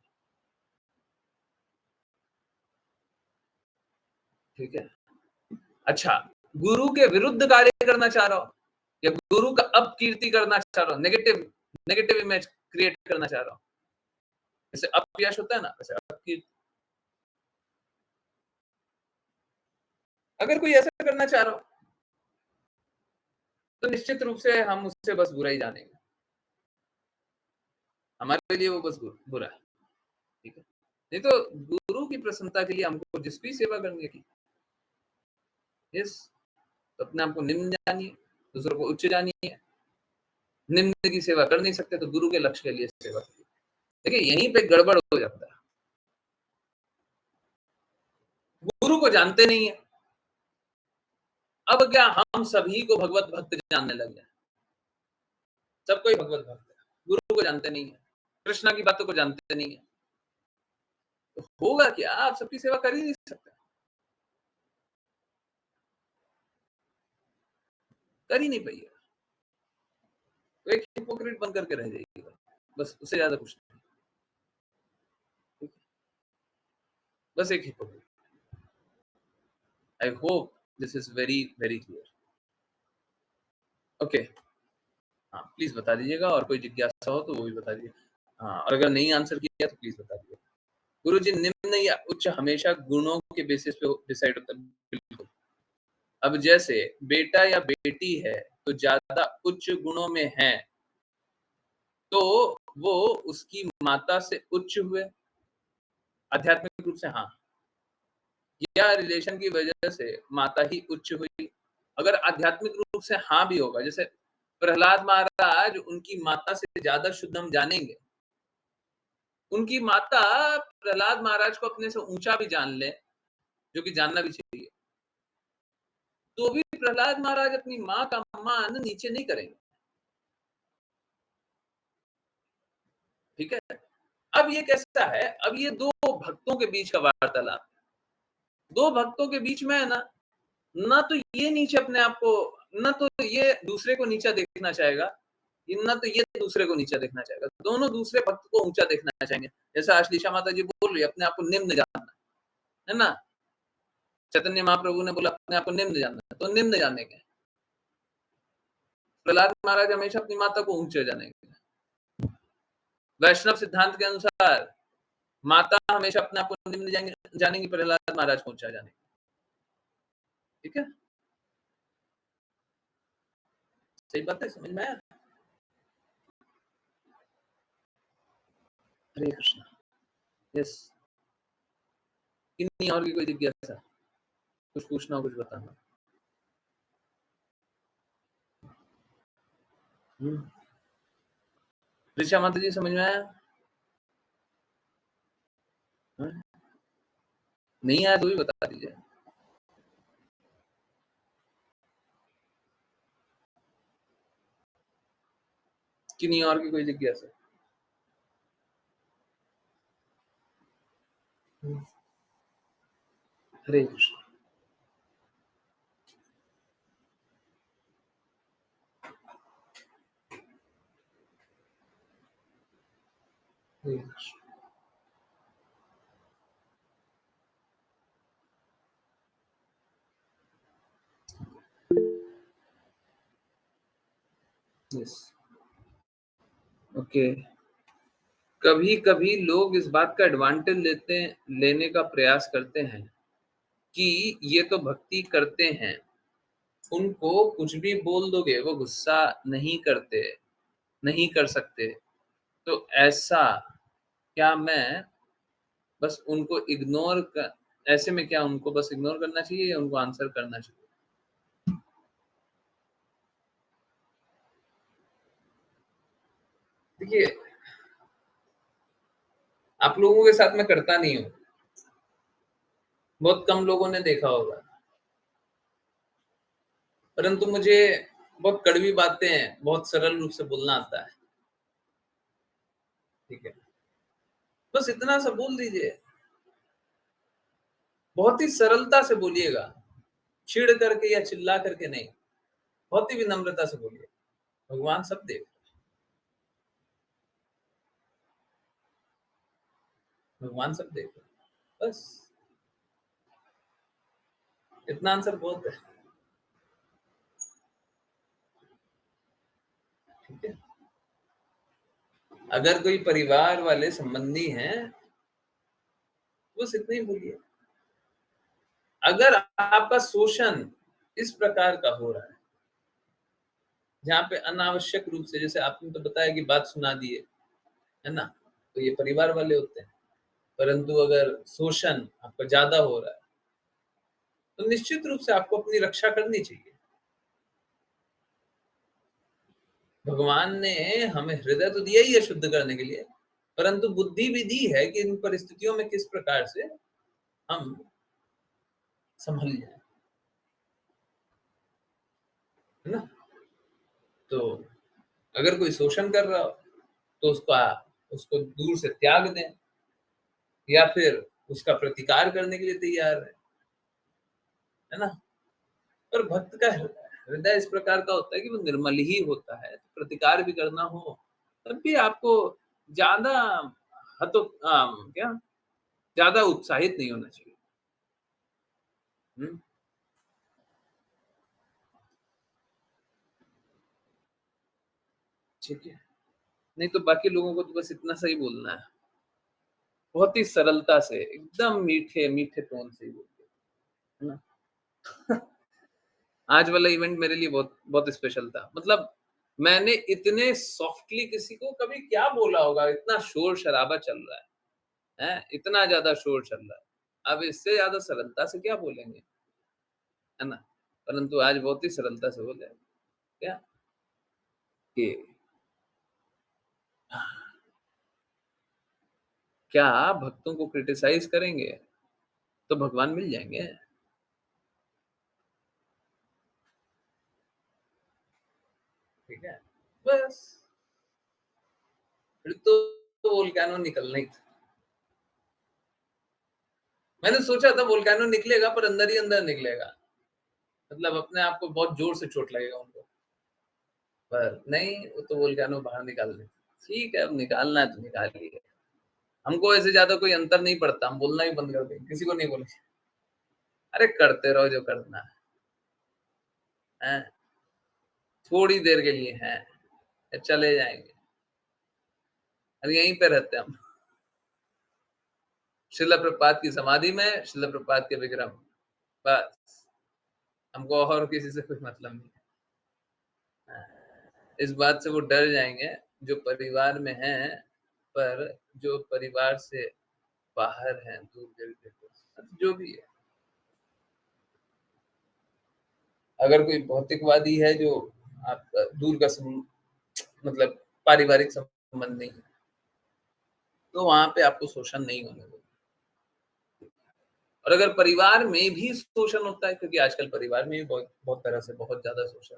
ठीक है? अच्छा, गुरु के विरुद्ध कार्य करना चाह रहा हो या गुरु का अपकीर्ति करना चाह रहा हो, नेगेटिव नेगेटिव इमेज क्रिएट करना चाह रहा हो, जैसे अपयश होता है ना, वैसे अपकीर्ति। अगर कोई ऐसा करना चाह रहा हो, तो निश्चित रूप से हम उससे बस बुरा ही जानेंगे। हमारे लिए वो बस बुरा है, ठीक है? नहीं तो गुरु की प्रसन्नता के लिए हमको जिसकी सेवा करनी है, यस, तो अपने आप को निम्न जानिए, दूसरों को उच्च जानिए। निम्न की सेवा कर नहीं सकते तो गुरु के लक्ष्य के लिए सेवा करिए। देखिए यहीं पे गड़बड़ हो जाता है। गुरु को जानते नहीं है। अब क्या हम सभी को भगवत भक्त जानने लग गए? सब कोई भगवत भक्त है। गुरु को जानते नहीं है। कृष्णा की बातों को जानते नहीं है। तो होगा क्या? आप सबकी सेवा कर ही नहीं सकते। कर ही नहीं पाइए। तो एक हिपोक्रेट बन करके रह जाएगी, बस उससे ज्यादा कुछ नहीं। ठीक है? बस एक hypocrite. I hope this is very very clear. Okay, हाँ प्लीज बता दीजिएगा, और कोई जिज्ञासा हो तो वो भी बता दीजिए। हाँ, और अगर नहीं आंसर किया तो प्लीज बता दीजिए। गुरुजी, निम्न या उच्च हमेशा गुणों के बेसिस पे डिसाइड होता है। बिल्कुल। अब जैसे बेटा या बेटी है तो ज्यादा उच्च गुणों में है, तो वो उसकी माता से उच्च हुए आध्यात्मिक रूप से, हाँ, या रिलेशन की वजह से माता ही उच्च हुई। अगर आध्यात्मिक रूप से हाँ भी होगा, जैसे प्रहलाद महाराज उनकी माता से ज्यादा शुद्ध हम जानेंगे। उनकी माता प्रहलाद महाराज को अपने से ऊंचा भी जान ले, जो कि जानना भी चाहिए, तो भी प्रहलाद महाराज अपनी माँ का मान नीचे नहीं करेंगे। ठीक है? अब ये कैसा है, अब ये दो भक्तों के बीच का वार्तालाप, दो भक्तों के बीच में है ना, ना तो ये नीचे अपने आप को, ना तो ये दूसरे को नीचा देखना चाहेगा, ना तो ये दूसरे को नीचा देखना चाहेगा, दोनों दूसरे भक्त को ऊंचा देखना चाहेंगे। जैसा आश्लीषा माता जी बोल रही है, अपने आप को निम्न जानना है ना, चैतन्य महाप्रभु ने बोला अपने आप को निम्न जानना है, तो निम्न जानेंगे। प्रहलाद महाराज हमेशा अपनी माता को ऊंचे जानेंगे। वैष्णव सिद्धांत के अनुसार माता हमेशा अपने आप को निम्न जानेंगी, प्रहलाद महाराज को ऊंचा जानेंगे। ठीक है, सही बात है, समझ में आया? हरे कृष्णा। यस, किन्हीं और की कोई जिज्ञासा, कुछ पूछना हो, कुछ बताना। ऋषा माता जी समझ में आया? नहीं आया तो भी बता दीजिए। किन्हीं और की कोई जिज्ञासा? हरे कृष्ण। हरे कृष्ण। Yes, okay. कभी कभी लोग इस बात का एडवांटेज लेने का प्रयास करते हैं कि ये तो भक्ति करते हैं, उनको कुछ भी बोल दोगे वो गुस्सा नहीं करते, नहीं कर सकते, तो ऐसा क्या मैं बस उनको इग्नोर कर, ऐसे में क्या उनको बस इग्नोर करना चाहिए या उनको आंसर करना चाहिए? देखिए, आप लोगों के साथ मैं करता नहीं हूँ, बहुत कम लोगों ने देखा होगा, परंतु मुझे बहुत कड़वी बातें बहुत सरल रूप से बोलना आता है। ठीक है, बस इतना सा बोल दीजिए, बहुत ही सरलता से बोलिएगा, चिढ़ करके या चिल्ला करके नहीं, बहुत ही विनम्रता से बोलिए। भगवान सब देख, भगवान सब देख, बस इतना आंसर बहुत है। ठीक है, अगर कोई परिवार वाले संबंधी हैं, बस इतना ही बोलिए। अगर आपका शोषण इस प्रकार का हो रहा है, जहाँ पे अनावश्यक रूप से, जैसे आपने तो बताया कि बात सुना दिए, है ना, तो ये परिवार वाले होते हैं, परंतु अगर शोषण आपका ज्यादा हो रहा है, तो निश्चित रूप से आपको अपनी रक्षा करनी चाहिए। भगवान ने हमें हृदय तो दिया ही है शुद्ध करने के लिए, परंतु बुद्धि भी दी है कि इन परिस्थितियों में किस प्रकार से हम संभल जाए, है ना। तो अगर कोई शोषण कर रहा हो तो उसको दूर से त्याग दें, या फिर उसका प्रतिकार करने के लिए तैयार है ना। पर भक्त का हृदय इस प्रकार का होता है कि वो निर्मल ही होता है। प्रतिकार भी करना हो, तब भी आपको ज़्यादा क्या ज़्यादा उत्साहित नहीं होना चाहिए। हुँ। ठीक है। नहीं तो बाकी लोगों को तो बस इतना सा ही बोलना है। बहुत ही सरलता से, एकदम मीठे-मीठे टोन से ही बोलिए, है ना? आज वाला इवेंट मेरे लिए बहुत बहुत स्पेशल था। मतलब मैंने इतने सॉफ्टली किसी को कभी क्या बोला होगा, इतना शोर-शराबा चल रहा है, हैं? इतना ज़्यादा शोर चल रहा है। अब इससे ज़्यादा सरलता से क्या बोलेंगे, है ना? परंतु आज बहुत ही सरलता से बोले। क्या? कि क्या आप भक्तों को क्रिटिसाइज़ करेंगे, तो भगवान मिल जाएँगे। ठीक है? बस, फिर तो वोल्केनो निकलना ही था। मैंने सोचा था वोल्केनो निकलेगा पर अंदर ही अंदर निकलेगा। मतलब अपने आप को बहुत ज़ोर से चोट लगेगा उनको। पर नहीं, वो तो वोल्केनो बाहर निकाल देते। ठीक है, अब निकालना है तो निकाल ही है। हमको ऐसे ज़्यादा कोई अंतर नहीं पड़ता, हम बोलना ही बंद कर देंगे, किसी को नहीं बोलेंगे। अरे करते रहो जो करना है, हैं? थोड़ी देर के लिए हैं, फिर चले जाएँगे। अब यहीं पे रहते हैं हम। शिला प्रपात की समाधि में, शिला प्रपात के विग्रह में, बस। हमको और किसी से कोई मतलब नहीं है। इस बात से वो डर जाएँगे, जो परिवार में हैं, पर जो परिवार से बाहर हैं, दूर रिलेटिव्स, जो भी है। अगर कोई भौतिकवादी है जो आपका दूर का मतलब पारिवारिक संबंध नहीं है, तो वहाँ पे आपको शोषण नहीं होने देना। और अगर परिवार में भी शोषण होता है, क्योंकि आजकल परिवार में भी बहुत बहुत तरह से बहुत ज़्यादा शोषण,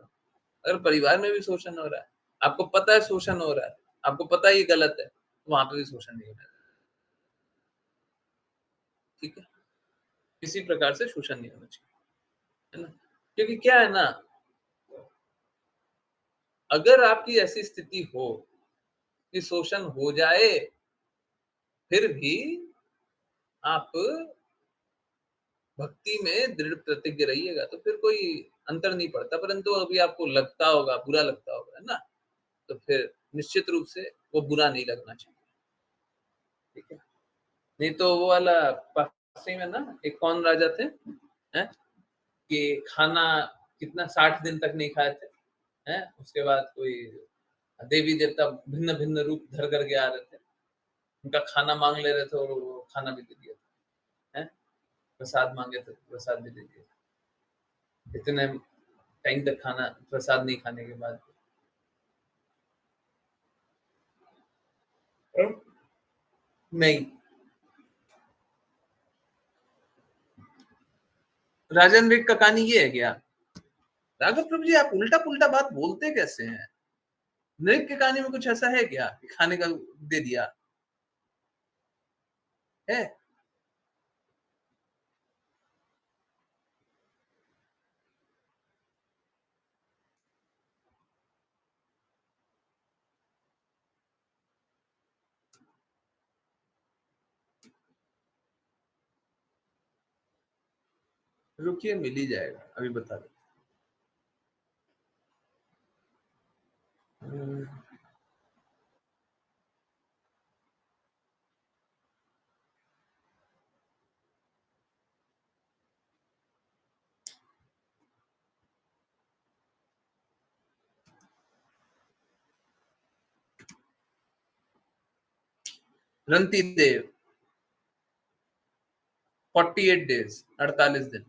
अगर परिवार में भी शोषण हो रहा है, आपको पता है शोषण हो रहा है, आपको पता है ये गलत है, तो वहाँ पे भी शोषण नहीं होना चाहिए, ठीक है? किसी प्रकार से शोषण नहीं होना चाहिए, है ना? क्योंकि क्या है ना, अगर आपकी ऐसी स्थिति हो कि शोषण हो जाए, फिर भी आप भक्ति में दृढ़ प्रतिज्ञ रहिएगा, तो फिर कोई अंतर नहीं पड़ता। परंतु अभी आपको लगता होगा, बुरा लगता होगा, है ना? तो फिर निश्चित रूप से वो बुरा नहीं लगना चाहिए, ठीक है? नहीं तो वो वाला पारसी में ना एक कौन राजा थे, हैं? कि खाना कितना 60 दिन तक नहीं खाए थे, हैं? उसके बाद कोई देवी-देवता भिन्न-भिन्न रूप धर कर के आ रहे थे। उनका खाना माँग ले रहे थे और वो खाना भी दे दिया था, हैं? प्रसाद माँगे थे, प्रसाद भी दे दिया। इतने टाइम तक खाना प्रसाद नहीं खाने के बाद। नहीं, राजन विक का कहानी ये है क्या? राघव प्रभु जी आप उल्टा-पुल्टा बात बोलते कैसे हैं? नृत्य की कहानी में कुछ ऐसा है क्या कि खाने का दे दिया? है? रुकिए मिल ही जाएगा, अभी बता देता हूँ। रंती देव 48 डेज 48 दिन।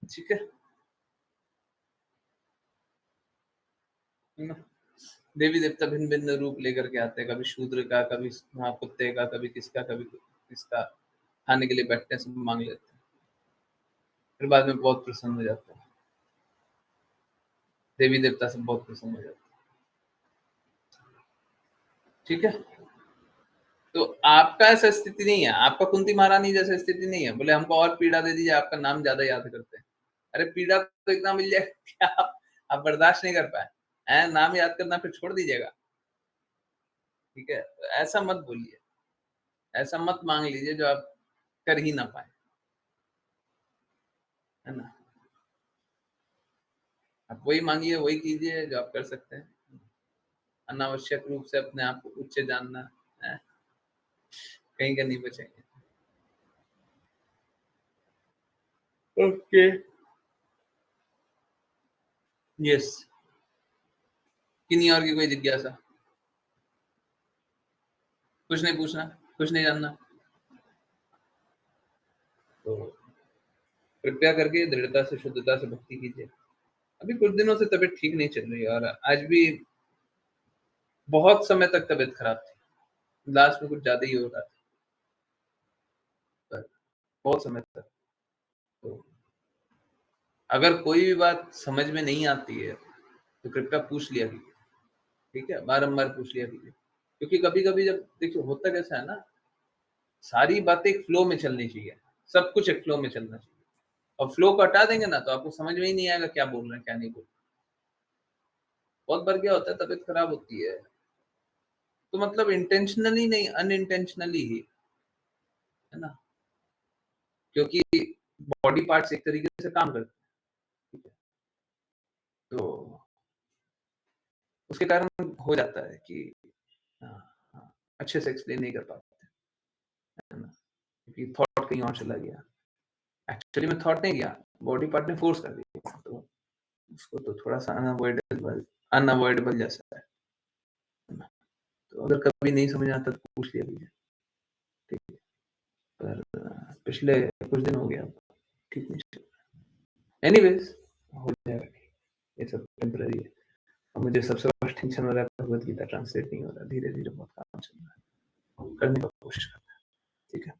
ठीक है? देवी देवता भिन्न भिन्न रूप लेकर के आते हैं, कभी शूद्र का, कभी कुत्ते का, कभी किसका, कभी किसका, खाने के लिए बैठते हैं, सब मांग लेते हैं, फिर बाद में बहुत प्रसन्न हो जाते हैं, देवी देवता से बहुत प्रसन्न हो जाते हैं। ठीक है, तो आपका ऐसा स्थिति नहीं है, आपका कुंती महारानी जैसा स्थिति नहीं है, बोले हमको और पीड़ा दे दीजिए, आपका नाम ज्यादा याद करते हैं। अरे पीड़ा तो इतना मिल जाए क्या आप बर्दाश्त नहीं कर पाए, नाम याद करना फिर छोड़ दीजिएगा। ठीक है, तो ऐसा मत बोलिए, ऐसा मत मांग लीजिए जो आप कर ही ना पाए, है ना। आप वही मांगिए, वही कीजिए जो आप कर सकते हैं। अनावश्यक रूप से अपने आप को उच्च जानना है, कहीं का नहीं बचेंगे। ओके, यस, किन्हीं और की कोई जिज्ञासा? कुछ नहीं पूछना, कुछ नहीं जानना, तो कृपया करके दृढ़ता से, शुद्धता से भक्ति कीजिए। अभी कुछ दिनों से तबीयत ठीक नहीं चल रही है, और आज भी बहुत समय तक तबीयत खराब थी, लास्ट में कुछ ज्यादा ही हो रहा था, बहुत समय तक। तो अगर कोई भी बात समझ में नहीं आती है तो कृपया पूछ लिया कीजिए, ठीक है, बारंबार पूछ लिया कीजिए, क्योंकि कभी कभी जब देखिए होता कैसा है ना, सारी बातें एक फ्लो में चलनी चाहिए, सब कुछ एक फ्लो में चलना चाहिए, और फ्लो को हटा देंगे ना तो आपको समझ में ही नहीं आएगा क्या बोल रहे हैं क्या नहीं बोल रहे। बहुत बार क्या होता है, तबीयत खराब होती है तो मतलब इंटेंशनली नहीं, अनइंटेंशनली ही, है ना, क्योंकि बॉडी पार्ट्स एक तरीके से काम करते हैं, ठीक है, तो उसके कारण हो जाता है कि अच्छे से एक्सप्लेन नहीं कर पाते, है ना, क्योंकि थॉट कहीं और चला गया, एक्चुअली में थॉट नहीं गया, बॉडी पार्ट ने फोर्स कर दिया, तो उसको तो थोड़ा सा अनअवॉइडेबल जैसा है ना। तो अगर कभी नहीं समझ आता तो पूछ लिया कीजिए, ठीक है, पर पिछले कुछ दिन हो गया ठीक नहीं चल रहा। एनीवेज, हो जाएगा, ये सब टेम्पररी है, और मुझे सबसे बड़ा टेंशन हो रहा है, भगवत गीता ट्रांसलेट नहीं हो रहा, धीरे धीरे बहुत काम चल रहा है, करने का कोशिश करना है, ठीक है।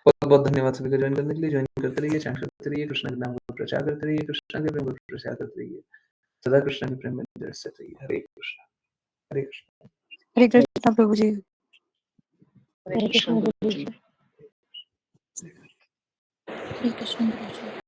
बहुत बहुत धन्यवाद सभी को ज्वाइन करने के लिए, ज्वाइन करते रहिए, चैंट करते रहिए, कृष्ण के नाम का प्रचार करते रहिए, कृष्ण के प्रेम का प्रचार करते रहिए, सदा कृष्ण के प्रेम में दृढ़ से रहिए। हरे कृष्ण, हरे कृष्ण, हरे कृष्णा प्रभु जी। हरे कृष्ण गुरु जी। हरे कृष्ण प्रभु जी।